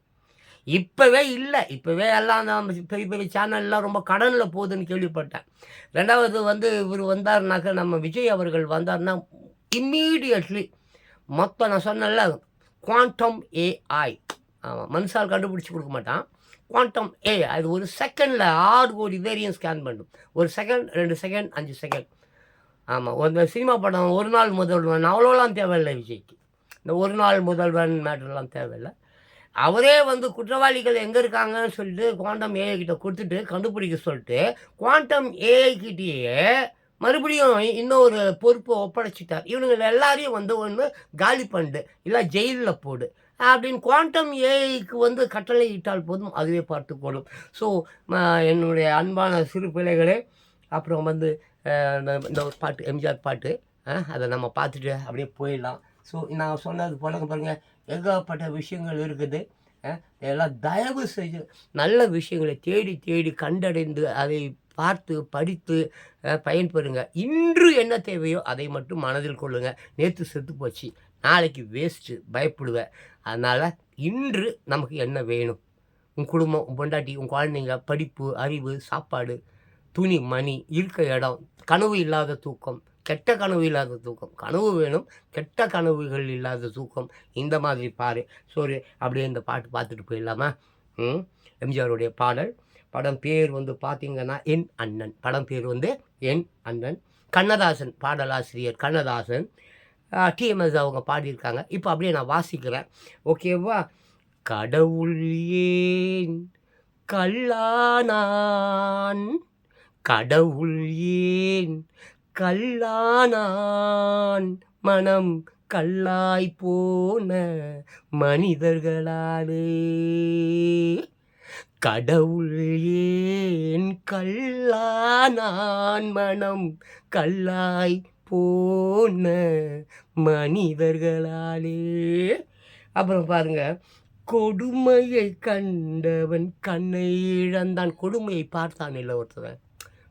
இப்போவே இல்லை, இப்போவே எல்லாம் நம்ம பெரிய பெரிய சேனல்லாம் ரொம்ப கடனில் போகுதுன்னு கேள்விப்பட்டேன். ரெண்டாவது வந்து இவர் வந்தார்னாக்க, நம்ம விஜய் அவர்கள் வந்தார்னா இம்மீடியட்லி மொத்தம் நான் சொன்னேன்ல குவாண்டம் ஏஐ, ஆமாம், மனுஷால் கண்டுபிடிச்சி கொடுக்க மாட்டான், குவாண்டம் ஏஐ. அது ஒரு செகண்டில் 6 கோடி வேரியன் ஸ்கேன் பண்ணும். 1 செகண்ட், 2 செகண்ட், 5 செகண்ட். ஆமாம், ஒரு சினிமா படம் ஒரு நாள் முதல்வன் அவ்வளோலாம் தேவையில்லை விஜய்க்கு. இந்த ஒரு நாள் முதல்வன் மேட்டர்லாம் தேவையில்லை. அவரே வந்து குற்றவாளிகள் எங்கே இருக்காங்கன்னு சொல்லிட்டு குவாண்டம் ஏஐ கிட்ட கொடுத்துட்டு கண்டுபிடிக்க சொல்லிட்டு குவாண்டம் ஏஐ கிட்டேயே மறுபடியும் இன்னொரு பொறுப்பை ஒப்படைச்சிட்டார். இவனுங்க எல்லாரையும் வந்து ஒன்று காலி பண்ணு, இல்லை ஜெயிலில் போடு அப்படின்னு குவாண்டம் ஏஐக்கு வந்து கட்டளை இட்டால் போதும், அதுவே பார்த்துக்கொள்ளும். ஸோ என்னுடைய அன்பான சிறு பிள்ளைகளே, அப்புறம் வந்து இந்த ஒரு பாட்டு, எம்ஜிஆர் பாட்டு, அதை நம்ம பார்த்துட்டு அப்படியே போயிடலாம். ஸோ நான் சொன்னது போல பாருங்கள், ஏகப்பட்ட விஷயங்கள் இருக்குது. எல்லாம் தயவு செஞ்சு நல்ல விஷயங்களை தேடி தேடி கண்டடைந்து அதை பார்த்து படித்து பயன்பெறுங்க. இன்று என்ன தேவையோ அதை மட்டும் மனதில் கொள்ளுங்கள். நேற்று செத்து போச்சு, நாளைக்கு வேஸ்ட்டு, பயப்படுவேன். அதனால் இன்று நமக்கு என்ன வேணும்? உன் குடும்பம், உன் பொண்டாட்டி, உன் குழந்தைங்க, படிப்பு, அறிவு, சாப்பாடு, துணி, மணி, இருக்க இடம், கனவு இல்லாத தூக்கம், கெட்ட கனவு இல்லாத தூக்கம். கனவு வேணும், கெட்ட கனவுகள் இல்லாத தூக்கம். இந்த மாதிரி பாரு. சரி, அப்படியே இந்த பாட்டு பார்த்துட்டு போயிடலாமா? எம்ஜிஆருடைய பாடல். படம் பேர் வந்து பார்த்திங்கன்னா என் அண்ணன். படம் பேர் வந்து என் அண்ணன். கண்ணதாசன், பாடலாசிரியர் கண்ணதாசன், டிஎம்எஸ் அவங்க பாடியிருக்காங்க. இப்போ அப்படியே நான் வாசிக்கிறேன், ஓகேவா? கடவுள் ஏன் கல்லானான், கடவுள் ஏன் கல்லானான், மனம் கல்லாய் போன மனிதர்களாலே. கடவுள் ஏன் கல்லானான், மனம் கல்லாய் போன மனிதர்களாலே. அப்புறம் பாருங்க, கொடுமையை கண்டவன் கண்ணை இழந்தான். கொடுமையை பார்த்தான் இல்லை ஒருத்தவன்.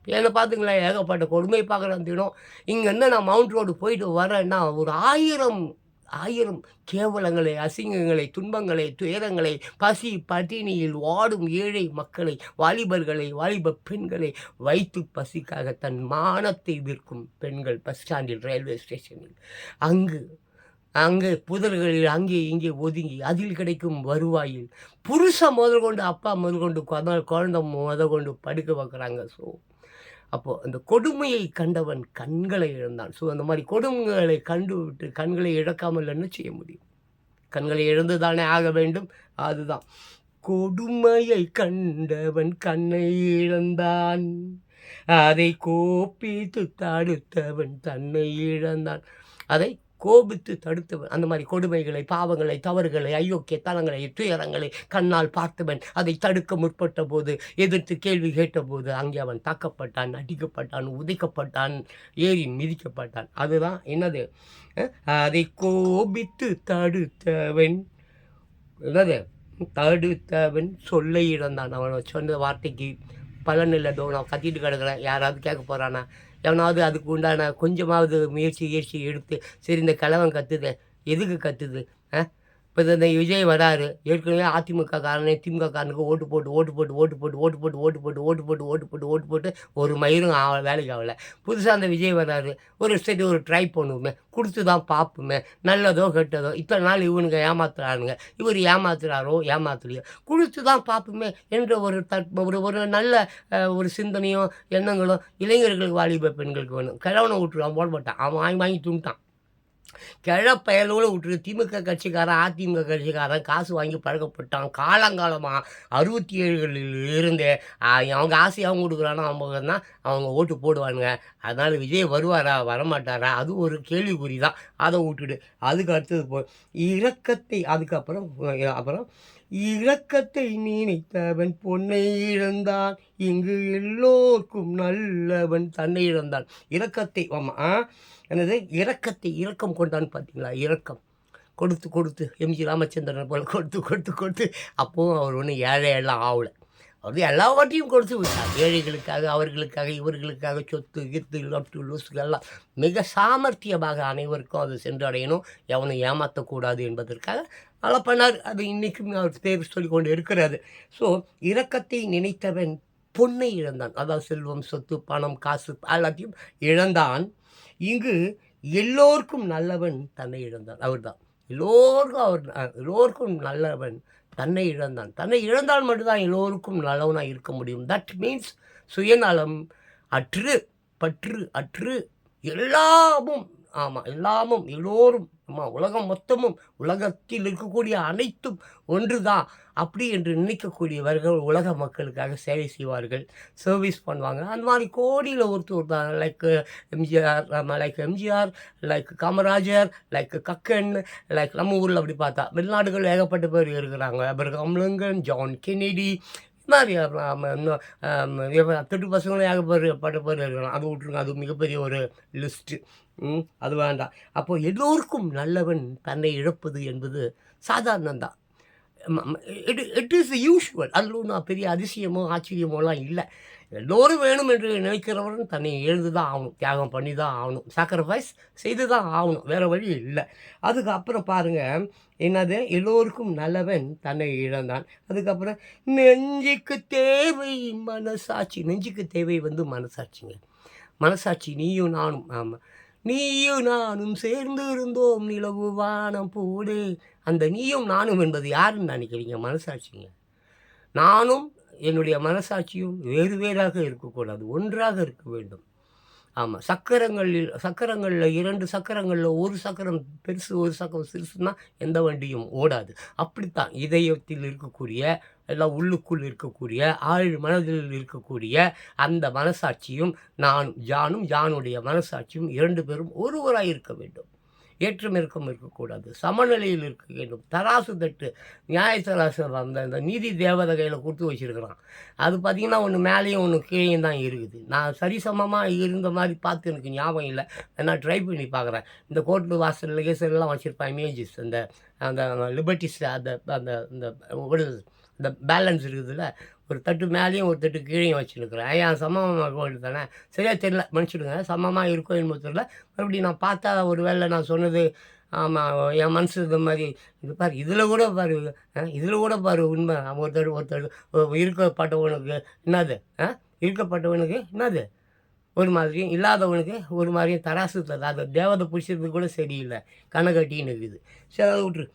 என்னை பார்த்துங்களா, ஏகப்பட்ட கொடுமை பார்க்குறேன் தினம். இங்கேருந்து நான் மவுண்ட் ரோடு போயிட்டு வரேன்னா ஒரு 1000 கேவலங்களை, அசிங்கங்களை, துன்பங்களை, துயரங்களை, பசி பட்டினியில் வாடும் ஏழை மக்களை, வாலிபர்களை, வாலிப பெண்களை வைத்து பசிக்காக தன் மானத்தை விற்கும் பெண்கள் பஸ் ஸ்டாண்டில், ரயில்வே ஸ்டேஷனில், அங்கே புதர்களில் அங்கே இங்கே ஒதுங்கி அதில் கிடைக்கும் வருவாயில் புருஷன் முதல் கொண்டு, அப்பா முதல் கொண்டு, குழந்தை முதல் கொண்டு படுக்க வைக்கிறாங்க. ஸோ அப்போது அந்த கொடுமையை கண்டவன் கண்களை இழந்தான். ஸோ அந்த மாதிரி கொடுமைகளை கண்டு விட்டு கண்களை இழக்காமல் என்ன செய்ய முடியும்? கண்களை இழந்து தானே ஆக வேண்டும். அதுதான் கொடுமையை கண்டவன் கண்ணை இழந்தான், அதை கோபித்து தடுத்தவன் தன்னை இழந்தான். அதை கோபித்து தடுத்தவன், அந்த மாதிரி கொடுமைகளை, பாவங்களை, தவறுகளை, அயோக்கியத்தனங்களை, துயரங்களை கண்ணால் பார்த்தவன் அதை தடுக்க முற்பட்ட போது, எதிர்த்து கேள்வி கேட்டபோது அங்கே அவன் தாக்கப்பட்டான், அடிக்கப்பட்டான், உதைக்கப்பட்டான், ஏறி மிதிக்கப்பட்டான். அதுதான் என்னது, அதை கோபித்து தடுத்தவன், என்னது, தடுத்தவன் சொல்லை இழந்தான். அவன் சொன்ன வார்த்தைக்கு பலன் இல்லை. நான் கத்திட்டு கிடக்குறேன், யாராவது கேட்க போகிறானா, எவனாவது அதுக்கு உண்டான கொஞ்சமாவது முயற்சி எடுத்து, சரி இந்த கிழவன் கத்துது, எதுக்கு கத்துது? இப்போ இந்த விஜய் வராரு, ஏற்கனவே அதிமுக காரனே திமுக காரனுக்கு ஓட்டு போட்டு ஒரு மயிரும் வேலைக்கு ஆகலை. புதுசாக அந்த விஜய் வராரு, சரி ஒரு ட்ரை பண்ணுவோமே, கொடுத்து தான் பார்ப்போமே, நல்லதோ கெட்டதோ. இத்தனை நாள் இவனுங்க ஏமாத்துறானுங்க, இவர் ஏமாத்துறாரோ ஏமாத்துலையோ, கொடுத்து தான் பார்ப்போமே என்ற ஒரு நல்ல ஒரு சிந்தனையோ எண்ணங்களோ இளைஞர்களுக்கு, வாலிப பெண்களுக்கு வேணும். கிழவனை விட்டுருவான், போட மாட்டான், அவன் வாங்கி துணிட்டான். பயலோடு விட்டுரு. திமுக கட்சிக்காரன், அதிமுக கட்சிக்காரன் காசு வாங்கி பழக்கப்பட்டான். காலங்காலமாக 67களில் இருந்தே அவங்க ஆசையாகவும் கொடுக்குறானா அவங்க தான் அவங்க ஓட்டு போடுவானுங்க. அதனால் விஜய் வருவாரா வரமாட்டாரா அது ஒரு கேள்விக்குறி தான். அதை விட்டுடு. அதுக்கு அடுத்தது இரக்கத்தை, அப்புறம் இரக்கத்தை நினைத்தவன் பொன்னை இழந்தான், இங்கு எல்லோருக்கும் நல்லவன் தன்னை இழந்தான். இரக்கத்தை, என்னது, இரக்கம் கொண்டான்னு பார்த்தீங்களா? இரக்கம் கொடுத்து எம்ஜி ராமச்சந்திரன் போல் கொடுத்து அப்போவும் அவர் ஒன்றும் ஏழையெல்லாம் ஆகலை. அவர் எல்லாவற்றையும் கொடுத்து விட்டார். ஏழைகளுக்காக, அவர்களுக்காக, இவர்களுக்காக, சொத்து கித்து லொட்டு லூசுகள்லாம் மிக சாமர்த்தியமாக அனைவருக்கும் அது சென்றடையணும், எவனும் ஏமாற்றக்கூடாது என்பதற்காக நல்லா பண்ணார். அது இன்றைக்கும் அவர் பேர் சொல்லி கொண்டு இருக்கிறது. ஸோ இரக்கத்தை நினைத்தவன் பொன்னை இழந்தான். அதாவது செல்வம், சொத்து, பணம், காசு எல்லாத்தையும் இழந்தான். இங்கு எல்லோருக்கும் நல்லவன் தன்னை இழந்தான். அவர் தான் எல்லோருக்கும் நல்லவன் தன்னை இழந்தான். தன்னை இழந்தால் மட்டும்தான் எல்லோருக்கும் நல்லவனாக இருக்க முடியும். தட் மீன்ஸ் சுயநலம் பற்று அற்று எல்லாமும் எல்லோரும் உலகம் மொத்தமும், உலகத்தில் இருக்கக்கூடிய அனைத்தும் ஒன்று தான் அப்படி என்று நினைக்கக்கூடியவர்கள் உலக மக்களுக்காக சேவை செய்வார்கள், சர்வீஸ் பண்ணுவாங்க. அந்த மாதிரி கோடியில் ஒருத்தர் தான். Like MGR, like Kamarajar, like Kakkan, like நம்ம ஊரில் அப்படி பார்த்தா வெளிநாடுகள் ஏகப்பட்ட பேர் இருக்கிறாங்க. அப்ரஹாம் லிங்கன், ஜான் கென்னடி, மாதிரி தொட்டு பசங்களும் ஏகப்பட்ட பேர் இருக்கிறாங்க. அது விட்டுருங்க, அது மிகப்பெரிய ஒரு லிஸ்ட்டு. அது வேண்டாம். அப்போது எல்லோருக்கும் நல்லவன் தன்னை இழப்பது என்பது சாதாரணம்தான். It is usual. அதில் ஒன்றும் பெரிய அதிசயமோ ஆச்சரியமோலாம் இல்லை. எல்லோரும் வேணும் என்று நினைக்கிறவரும் தன்னை எழுந்து தான் ஆகணும், தியாகம் பண்ணி தான் ஆகணும், சாக்ரிஃபைஸ் செய்து தான் ஆகணும், வேறு வழி இல்லை. அதுக்கப்புறம் பாருங்கள் என்னது, எல்லோருக்கும் நல்லவன் தன்னை இழந்தான். அதுக்கப்புறம் நெஞ்சுக்கு தேவை மனசாட்சி. நெஞ்சுக்கு தேவை மனசாட்சிங்க. மனசாட்சி நீயும் நானும். ஆமாம், நீயும் நானும் சேர்ந்து இருந்தோம் நிலவு வானம் போடு. அந்த நீயும் நானும் என்பது யாருன்னு நினைக்கிறீங்க? மனசாட்சிங்க. நானும் என்னுடைய மனசாட்சியும் வேறாக இருக்கக்கூடாது, ஒன்றாக இருக்க வேண்டும். ஆமாம், சக்கரங்களில் 2 சக்கரங்களில் ஒரு சக்கரம் பெருசு, ஒரு சக்கரம் சிறுசுன்னா எந்த வண்டியும் ஓடாது. அப்படித்தான் இதயத்தில் இருக்கக்கூடிய, எல்லாம் உள்ளுக்குள் இருக்கக்கூடிய, ஆழ் மனதில் இருக்கக்கூடிய அந்த மனசாட்சியும் ஜானுடைய மனசாட்சியும் 2 பேரும் ஒருவராக இருக்க வேண்டும். ஏற்றம் இருக்கக்கூடாது, சமநிலையில் இருக்க வேண்டும். தராசு தட்டு, நியாய தராசு அந்த நீதி தேவதை கையில் கொடுத்து வச்சுருக்கிறான். அது பார்த்திங்கன்னா ஒன்று மேலேயும் ஒன்று கீழேயும் தான் இருக்குது. நான் சரிசமமாக இருந்த மாதிரி பார்த்து எனக்கு ஞாபகம் இல்லை, நான் ட்ரை பண்ணி பார்க்குறேன். இந்த கோர்ட்டு வாசல் கேசல்லாம் வச்சுருப்பேன் இமேஜஸ், அந்த லிபர்ட்டிஸ், அந்த பேலன்ஸ் இருக்குதுல்ல, ஒரு தட்டு மேலேயும் ஒரு தட்டு கீழேயும் வச்சுருக்கிறேன். ஏன் சமமாக கோயில் தானே, சரியாக தெரியல, மன்னிச்சுடுங்க. சமமாக இருக்கும் என்பது தெரியல. மறுபடியும் நான் பார்த்தா ஒரு வேளை நான் சொன்னது ஆமாம், என் மனசு இந்த மாதிரி இது பாரு, இதில் கூட பாரு உண்மை. ஒருத்தர் இருக்கப்பட்டவனுக்கு என்னது ஒரு மாதிரியும், இல்லாதவனுக்கு ஒரு மாதிரியும் தராசு தர. அதை தேவதை பிடிச்சது கூட சரியில்லை, கணக்கட்டின்னு இருக்குது. சரி, அதை விட்டுரு.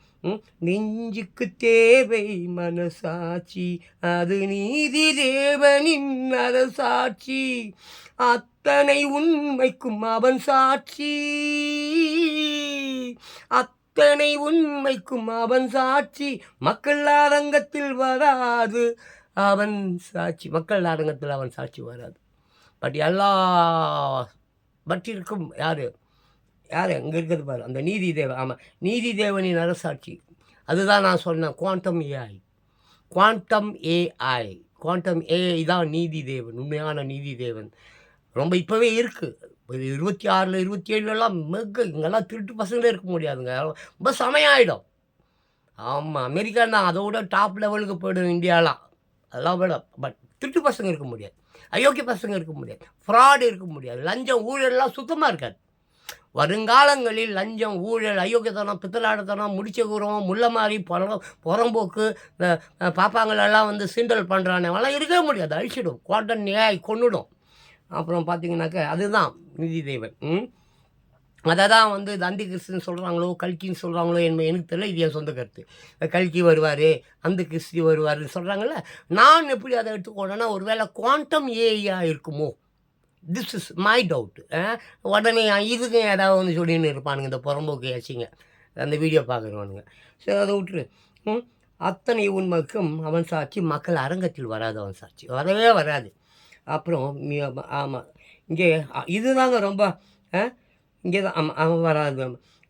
நெஞ்சுக்கு தேவை மனசாட்சி, அது நீதி தேவனின் அரசாட்சி, அத்தனை உண்மைக்கும் அவன் சாட்சி, அத்தனை உண்மைக்கும் அவன் சாட்சி, மக்கள் அரங்கத்தில் வராது அவன் சாட்சி. மக்கள் அரங்கத்தில் அவன் சாட்சி வராது. பட் எல்லா பற்றிருக்கும் யார் அங்கே இருக்கிறது பாரு, அந்த நீதி தேவன். ஆமாம், நீதி தேவனின் அரசாட்சி. அதுதான் நான் சொன்னேன், குவாண்டம் ஏஐ. குவாண்டம் ஏஐ தான் நீதி தேவன், உண்மையான நீதி தேவன். ரொம்ப இப்போவே இருக்குது. 26 27 மிக இங்கெல்லாம் திருட்டு பசங்களே இருக்க முடியாதுங்க, ரொம்ப சமயம். ஆமாம், அமெரிக்கா தான் அதோட டாப் லெவலுக்கு போய்டும், இந்தியாலாம் அதெல்லாம் விட. பட் திருட்டு பசங்க இருக்க முடியாது, அயோக்கிய பசங்க இருக்க முடியாது, ஃப்ராடு இருக்க முடியாது, லஞ்சம் ஊழல்லாம் சுத்தமாக இருக்காது. வருங்காலங்களில் லஞ்சம், ஊழல், அயோக்கியத்தனம், பித்தலாடத்தனம், முடிச்சகுரம், முள்ள மாதிரி புறம்போக்கு, இந்த பாப்பாங்களெல்லாம் வந்து சீண்டல் பண்ணுறானே அவெல்லாம் இருக்கவே முடியாது, அழிச்சிடும். Quantum AI கொன்னுடும். அப்புறம் பார்த்தீங்கன்னாக்கா அதுதான் நீதி தேவன். அதை தான் வந்து அந்தி கிறிஸ்துன்னு சொல்கிறாங்களோ, கல்கின்னு சொல்கிறாங்களோ எனக்கு தெரியல. இது என் சொந்த கருத்து. கல்கி வருவார், அந்த கிறிஸ்து வருவார்னு சொல்கிறாங்கல்ல. நான் எப்படி அதை எடுத்துக்கொண்டேன்னா, ஒரு வேளை குவாண்டம் ஏஐயாக இருக்குமோ, திஸ் இஸ் மை டவுட். உடனே இதுக்கு ஏதாவது ஒன்று சொல்லின்னு இருப்பானுங்க இந்த புறம்போக்கு ஏச்சிங்க, அந்த வீடியோ பார்க்குறவனுங்க. சரி, அதை விட்டுரு. அத்தனை உண்மைக்கும் அவன் சாட்சி, மக்கள் அரங்கத்தில் வராது அவன் சாட்சி, வரவே வராது. அப்புறம் ஆமாம், இங்கே இதுதாங்க ரொம்ப இங்கே தான் அவன் வராது.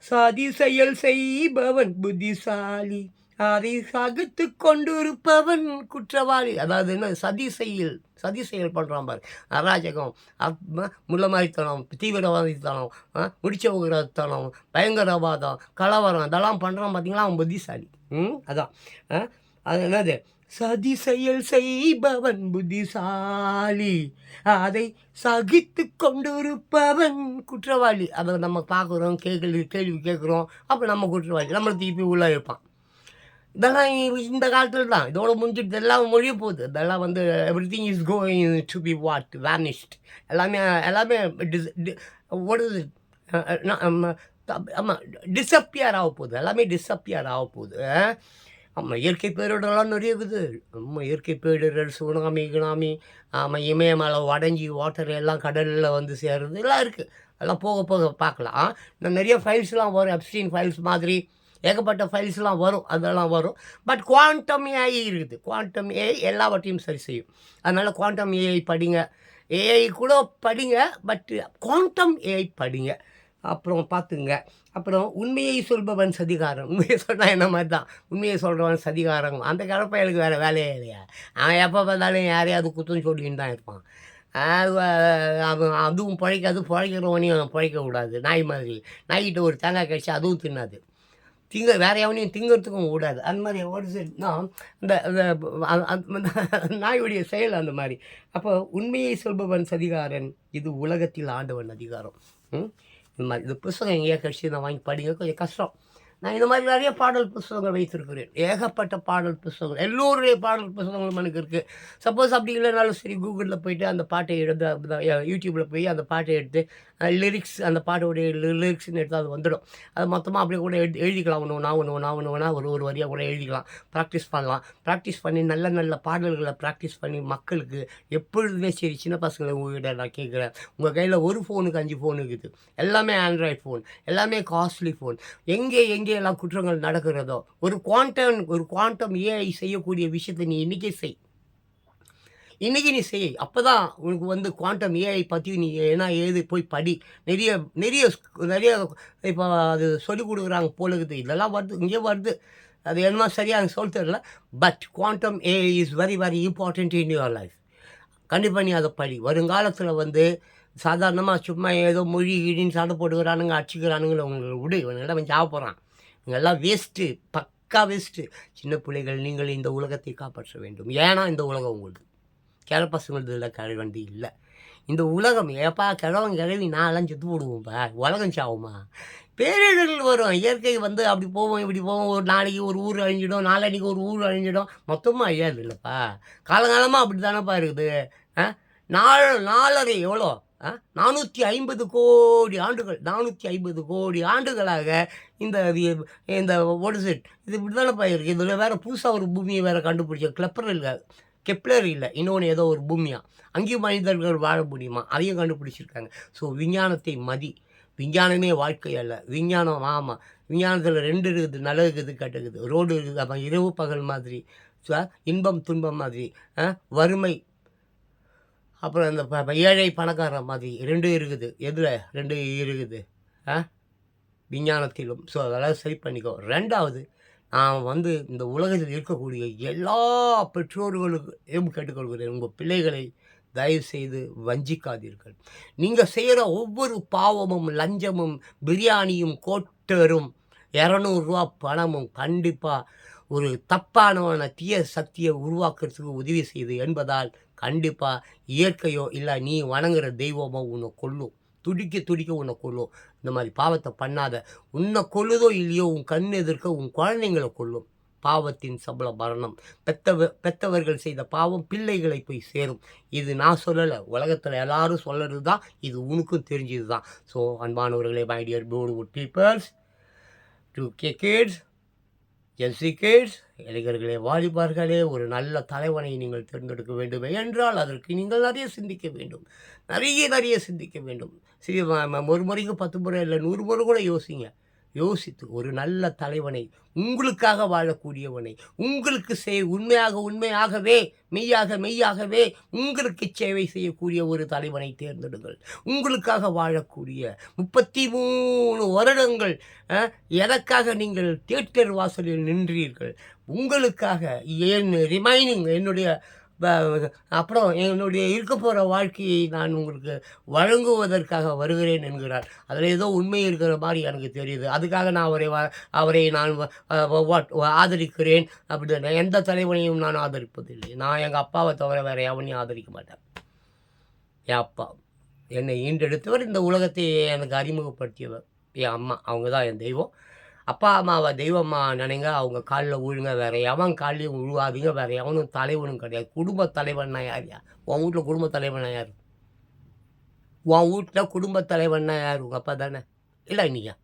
சதி செயல் செய்பவன் புத்திசாலி, அதை சகித்து கொண்டிருப்பவன் குற்றவாளி. அதாவது என்ன, சதி செயல் பண்ணுறான் பாரு, அராஜகம், முள்ளமாரித்தனம், தீவிரவாதித்தனம், முடிச்ச உகிறத்தனம், பயங்கரவாதம், கலவரம், இதெல்லாம் பண்ணுறான் பார்த்தீங்களா, அவன் புத்திசாலி. அதான் அது என்னது, சதி செயல் செய்பவன் புத்திசாலி, அதை சகித்து கொண்டிருப்பவன் குற்றவாளி. அதை நம்ம பார்க்குறோம், கேள்வி கேட்குறோம், அப்போ நம்ம குற்றவாளி, நம்மளை திருப்பி உள்ளே இருப்பான். இதெல்லாம் இந்த காலத்தில் தான், இதோட முடிஞ்சிட்டு எல்லாம் மொழிய போகுது. இதெல்லாம் வந்து everything is going to be vanished. எல்லாமே ஆமாம், டிஸப்பியர் ஆக போகுது, எல்லாமே டிஸப்பியர் ஆக போகுது. ஆமாம், இயற்கை பேரிடரெல்லாம் நிறைய இருக்குது. இயற்கை பேரிடர், சுனாமி, ஆமாம், இமயமலை உடஞ்சி வாட்டர் எல்லாம் கடலில் வந்து சேருது, எல்லாம் இருக்குது. எல்லாம் போக போக பார்க்கலாம். இன்னும் நிறைய ஃபைல்ஸ்லாம் வரும், எப்ஸ்டீன் ஃபைல்ஸ் மாதிரி ஏகப்பட்ட ஃபைல்ஸ்லாம் வரும், அதெல்லாம் வரும். பட் குவாண்டம் ஏஐ இருக்குது. குவாண்டம் ஏஐ எல்லாவற்றையும் சரி செய்யும். அதனால் குவாண்டம் ஏஐ படிங்க, ஏஐ கூட படிங்க, பட் குவாண்டம் ஏஐ படிங்க. அப்புறம் பார்த்துங்க. அப்புறம் உண்மையை சொல்பவன் சதிகாரம். உண்மையை சொன்னால் என்ன மாதிரி தான், உண்மையை சொல்கிறவன் சதிகாரம். அந்த கலப்பையலுக்கு வேறு வேலையே இல்லையா, அவன் எப்போ பார்த்தாலும் யாரையாவது குத்தம் சொல்லின்னு தான் இருப்பான். அதுவும் பிழைக்கிறவனையும் பிழைக்கக்கூடாது. நாய் மாதிரி, நாய்கிட்ட ஒரு தேங்காய் கழிச்சு அதுவும் தின்னாது, வேறு எவனையும் திங்கிறதுக்கும் கூடாது. அந்த மாதிரி ஒரு தான் இந்த நாயுடைய செயல் அந்த மாதிரி. அப்போ உண்மையை சொல்பவன் சதிகாரன், இது உலகத்தில் ஆண்டவன் அதிகாரம். இந்த மாதிரி இந்த புத்தகம் எங்கேயா கழிச்சு நான் வாங்கி படிங்க, கொஞ்சம் கஷ்டம். நான் இந்த மாதிரி நிறைய பாடல் புத்தகங்கள் வைத்திருக்கிறேன், ஏகப்பட்ட பாடல் புத்தகங்கள், எல்லோருடைய பாடல் புத்தகங்களும் எனக்கு இருக்குது. சப்போஸ் அப்படி இல்லைனாலும் சரி, கூகுளில் போய்ட்டு அந்த பாட்டை எடுத்து, யூடியூப்பில் போய் அந்த பாட்டை எடுத்து லிரிக்ஸ், அந்த பாட்டோடைய லிரிக்ஸ்னு எடுத்து அது வந்துடும். அது மொத்தமாக அப்படியே கூட எழுதிக்கலாம், ஒன்று ஒரு வரியாக கூட எழுதிக்கலாம், ப்ராக்டிஸ் பண்ணலாம். ப்ராக்டிஸ் பண்ணி நல்ல பாடல்களை ப்ராக்டிஸ் பண்ணி மக்களுக்கு எப்பொழுதுமே சரி, சின்ன பசங்களை உங்கள்கிட்ட நான் கேட்குறேன், உங்கள் கையில் ஒரு ஃபோனுக்கு 5 ஃபோன் இருக்குது, எல்லாமே ஆண்ட்ராய்ட் ஃபோன், எல்லாமே காஸ்ட்லி ஃபோன். எங்கெல்லாம் குற்றங்கள் நடக்கிறதோ, ஒரு குவாண்டம் ஏஐ செய்யக்கூடிய விஷயத்தை நீ இன்றைக்கி நீ செய். அப்போ தான் உனக்கு வந்து குவாண்டம் ஏஐ பற்றி நீ என்ன ஏது போய் படி. நிறைய இப்போ அது சொல்லிக் கொடுக்குறாங்க போல இருக்குது, இதெல்லாம் வருது, இங்கே வருது. அது என்னமா சரியாக எனக்கு சொல்ல தெரியல. But quantum AI is very very important in your life. கண்டிப்பாக நீ அதை படி. வருங்காலத்தில் வந்து சாதாரணமாக சும்மா ஏதோ மொழி கிழின்னு சண்டை போட்டுக்கிறானுங்க, அடிச்சுக்கிறானுங்கள உங்களுக்கு விடு, இவங்கெல்லாம் அவன் சாவ போகிறான். இவங்கெல்லாம் வேஸ்ட்டு, பக்கா வேஸ்ட்டு. சின்ன பிள்ளைகள், நீங்கள் இந்த உலகத்தை காப்பாற்ற வேண்டும். ஏன்னா இந்த உலகம் உங்களுக்கு கிழ பசங்களது இல்லை, கிழவண்டி இல்லை. இந்த உலகம் ஏப்பா கிழவி நான்லாம் செத்து போடுவோம்ப்பா, உலகம் சாவுமா? பேரிடர்கள் வரும், இயற்கை வந்து அப்படி போவோம் இப்படி போவோம். ஒரு நாளைக்கு ஒரு ஊர் அழிஞ்சிடும், நாளைக்கு ஒரு ஊர் அழிஞ்சிடும், மொத்தமாக அழியாது இல்லைப்பா. காலங்காலமாக அப்படி தானேப்பா இருக்குது. நாலரை எவ்வளோ 450 கோடி ஆண்டுகள், 450 கோடி ஆண்டுகளாக இந்த ஒடிசெட் இது இப்படி தானேப்பா இருக்குது. இதில் வேறு புதுசாக ஒரு பூமியை வேறு கண்டுபிடிச்ச கெப்லர் இல்லை, இன்னொன்று ஏதோ ஒரு பூமியா, அங்கேயும் மனிதர்கள் வாழ முடியுமா, அதையும் கண்டுபிடிச்சிருக்காங்க. ஸோ விஞ்ஞானத்தை மதி, விஞ்ஞானமே வாழ்க்கை அல்ல. விஞ்ஞானம் ஆமாம், விஞ்ஞானத்தில் 2 இருக்குது, நல்லது இருக்குது, கெட்டது இருக்குது. ரோடு இருக்குது, அப்புறம் இரவு பகல் மாதிரி, இன்பம் துன்பம் மாதிரி, வறுமை, அப்புறம் இந்த ஏழை பணக்காரன் மாதிரி 2 இருக்குது. எதில் 2 இருக்குது? விஞ்ஞானத்திலும். ஸோ அதெல்லாம் சரி பண்ணிக்கோ. 2வது, நான் வந்து இந்த உலகத்தில் இருக்கக்கூடிய எல்லா பெற்றோர்களுக்கும் கேட்டுக்கொள்கிறேன், உங்கள் பிள்ளைகளை தயவுசெய்து வஞ்சிக்காதீர்கள். நீங்கள் செய்கிற ஒவ்வொரு பாவமும், லஞ்சமும், பிரியாணியும், கோட்டரும், 200 பணமும் கண்டிப்பாக ஒரு தப்பானவன தீய சக்தியை உருவாக்குறதுக்கு உதவி செய்யுது என்பதால் கண்டிப்பாக இயற்கையோ இல்லை நீ வணங்குற தெய்வமோ உன்னை கொல்லும். துடிக்க துடிக்க உன்னை கொல்லும். இந்த மாதிரி பாவத்தை பண்ணாத. உன்னை கொல்லுதோ இல்லையோ உன் கண் எதிர்க்க உன் குழந்தைங்களை கொல்லும். பாவத்தின் சம்பள மரணம். பெத்தவர்கள் செய்த பாவம் பிள்ளைகளை போய் சேரும். இது நான் சொல்லலை, உலகத்தில் எல்லாரும் சொல்கிறது தான். இது உனக்கும் தெரிஞ்சது தான். ஸோ அன்பானவர்களே, my dear beautiful peoples, 2K kids, gen Z kids, இளைஞர்களே, வாலிபர்களே, ஒரு நல்ல தலைவனை நீங்கள் தேர்ந்தெடுக்க வேண்டும் என்றால் அதற்கு நீங்கள் நிறைய சிந்திக்க வேண்டும். நிறைய சிந்திக்க வேண்டும். ஒரு முறைக்கு 10 முறை இல்லை, 100 முறை கூட யோசிங்க. யோசித்து ஒரு நல்ல தலைவனை, உங்களுக்காக வாழக்கூடியவனை, உங்களுக்கு உண்மையாகவே மெய்யாகவே உங்களுக்கு சேவை செய்யக்கூடிய ஒரு தலைவனை தேர்ந்தெடுங்கள். உங்களுக்காக வாழக்கூடிய 33 வருடங்கள் எனக்காக நீங்கள் தியேட்டர் வாசலில் நின்றீர்கள். உங்களுக்காக என்னுடைய அப்புறம் என்னுடைய இருக்க போகிற வாழ்க்கையை நான் உங்களுக்கு வழங்குவதற்காக வருகிறேன் என்கிறார். அதில் ஏதோ உண்மை இருக்கிற மாதிரி எனக்கு தெரியுது. அதுக்காக நான் அவரை நான் ஆதரிக்கிறேன் அப்படின்னு எந்த தலைவனையும் நான் ஆதரிப்பதில்லை. நான் எங்கள் அப்பாவை தவிர வேறு எவனையும் ஆதரிக்க மாட்டேன். என் அப்பா என்னை ஈண்டெடுத்தவர், இந்த உலகத்தை எனக்கு அறிமுகப்படுத்தியவர் என் அம்மா. அவங்க தான் என் தெய்வம். அப்பா அம்மாவை தெய்வமாக நினைங்க, அவங்க காலில் விழுங்க. வேறு எவன் காலையும் விழுவாதீங்க. வேறு எவனும் தலைவனும் கிடையாது. குடும்ப தலைவன்னா யார்? உன் வீட்டில் குடும்ப தலைவனா யார்? உன் வீட்டில் குடும்ப தலைவன்னா யார்? உங்கள் அப்பா தானே? இல்லை, நீங்கள்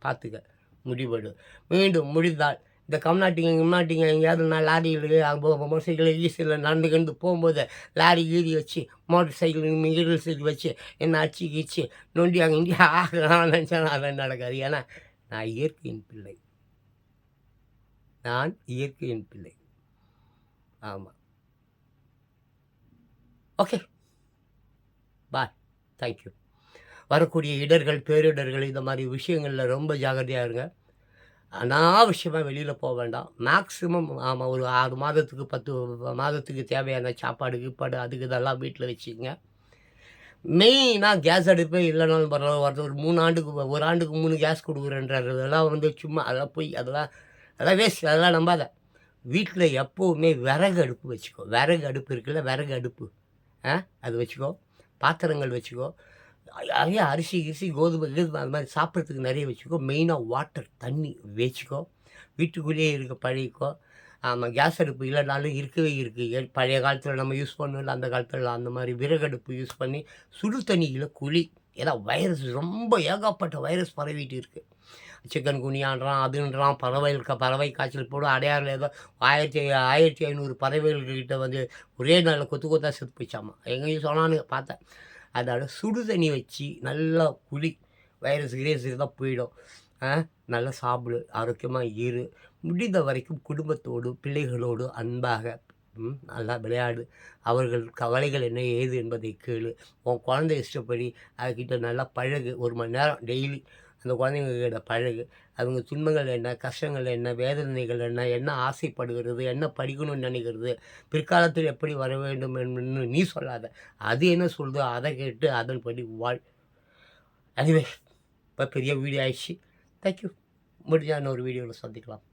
பார்த்துக்க, முடிவெடு. மீண்டும் முடிந்தால் இந்த கம்நாட்டிங்க எங்கேயாவது நான் லாரியில் மோட்டர் சைக்கிள் ஈஸியில் நடந்துக்கிட்டு போகும்போது லாரி கீறி வச்சு மோட்டர் சைக்கிள் வச்சு என்னை அடிச்சு கீச்சு நொண்டி அங்கே இங்கே ஆகலாம் நினச்சா அதெல்லாம் நடக்காது. ஏன்னா நான் இயற்கையின் பிள்ளை. ஆமாம். ஓகே, பாய், தேங்க்யூ. வரக்கூடிய இடர்கள், பேரிடர்கள், இந்த மாதிரி விஷயங்களில் ரொம்ப ஜாகிரதையாக இருங்க. அனாவசியமாக வெளியில் போக வேண்டாம். மேக்ஸிமம் ஒரு 6 மாதத்துக்கு 10 மாதத்துக்கு தேவையான சாப்பாடு கீப்பாடு அதுக்கு இதெல்லாம் வீட்டில் வச்சுக்கோங்க. மெயினாக கேஸ் அடுப்பே இல்லைனாலும் பரவாயில்ல. ஒரு 3 ஆண்டுக்கு 1 ஆண்டுக்கு 3 கேஸ் கொடுக்குறேன்றார். அதெல்லாம் வந்து சும்மா, அதெல்லாம் போய் அதெல்லாம் வேஸ்ட். அதெல்லாம் நம்பாத. வீட்டில் எப்போவுமே விறகு அடுப்பு வச்சுக்கோ. விறகு அடுப்பு இருக்குல்ல, விறகு அடுப்பு அது வச்சுக்கோ. பாத்திரங்கள் வச்சுக்கோ. நிறைய அரிசி கோதுமை அது மாதிரி சாப்பிட்றதுக்கு நிறைய வச்சுக்கோ. மெயினாக வாட்டர், தண்ணி வச்சுக்கோ. வீட்டுக்குள்ளேயே இருக்க பழகிக்கோ. ஆமாம், கேஸ் அடுப்பு இல்லைனாலும் இருக்கவே இருக்குது. பழைய காலத்தில் நம்ம யூஸ் பண்ணல, அந்த காலத்தில் அந்த மாதிரி விறகடுப்பு யூஸ் பண்ணி சுடு தண்ணியில் குழி. ஏன்னா வைரஸ் ரொம்ப ஏகப்பட்ட வைரஸ் பரவிட்டு இருக்குது. சிக்கன் குனியான்றான், அதுன்றான், பறவை காய்ச்சல் போடும். அடையாறில் ஏதோ 1500 பறவைகள்கிட்ட வந்து ஒரே நாளில் கொத்தாக செத்து போயிச்சாமா. எங்கேயும் சொன்னானுங்க, பார்த்தேன். அதோட சுடு தண்ணி வச்சு நல்லா குழி. வைரஸ் தான் போயிடும். நல்லா சாப்பிடு, ஆரோக்கியமாக இரு. முடிந்த வரைக்கும் குடும்பத்தோடு பிள்ளைகளோடு அன்பாக நல்லா விளையாடு. அவர்கள் கவலைகள் என்ன ஏது என்பதை கேளு. உன் குழந்தை இஷ்டப்படி அதுக்கிட்ட நல்லா பழகு. 1 மணி நேரம் டெய்லி அந்த குழந்தைங்கக்கிட்ட பழகு. அவங்க துன்பங்கள் என்ன, கஷ்டங்கள் என்ன, வேதனைகள் என்ன ஆசைப்படுகிறது, என்ன படிக்கணும்னு நினைக்கிறது, பிற்காலத்தில் எப்படி வர வேண்டும் என்று நீ சொல்லாத. அது என்ன சொல்லுதோ அதை கேட்டு அதன்படி வாழ். எனிவே, இப்போ பெரிய வீடியோ ஆயிடுச்சு. தேங்க்யூ. முடிஞ்சால் இன்னொரு வீடியோவில் சந்திக்கலாம்.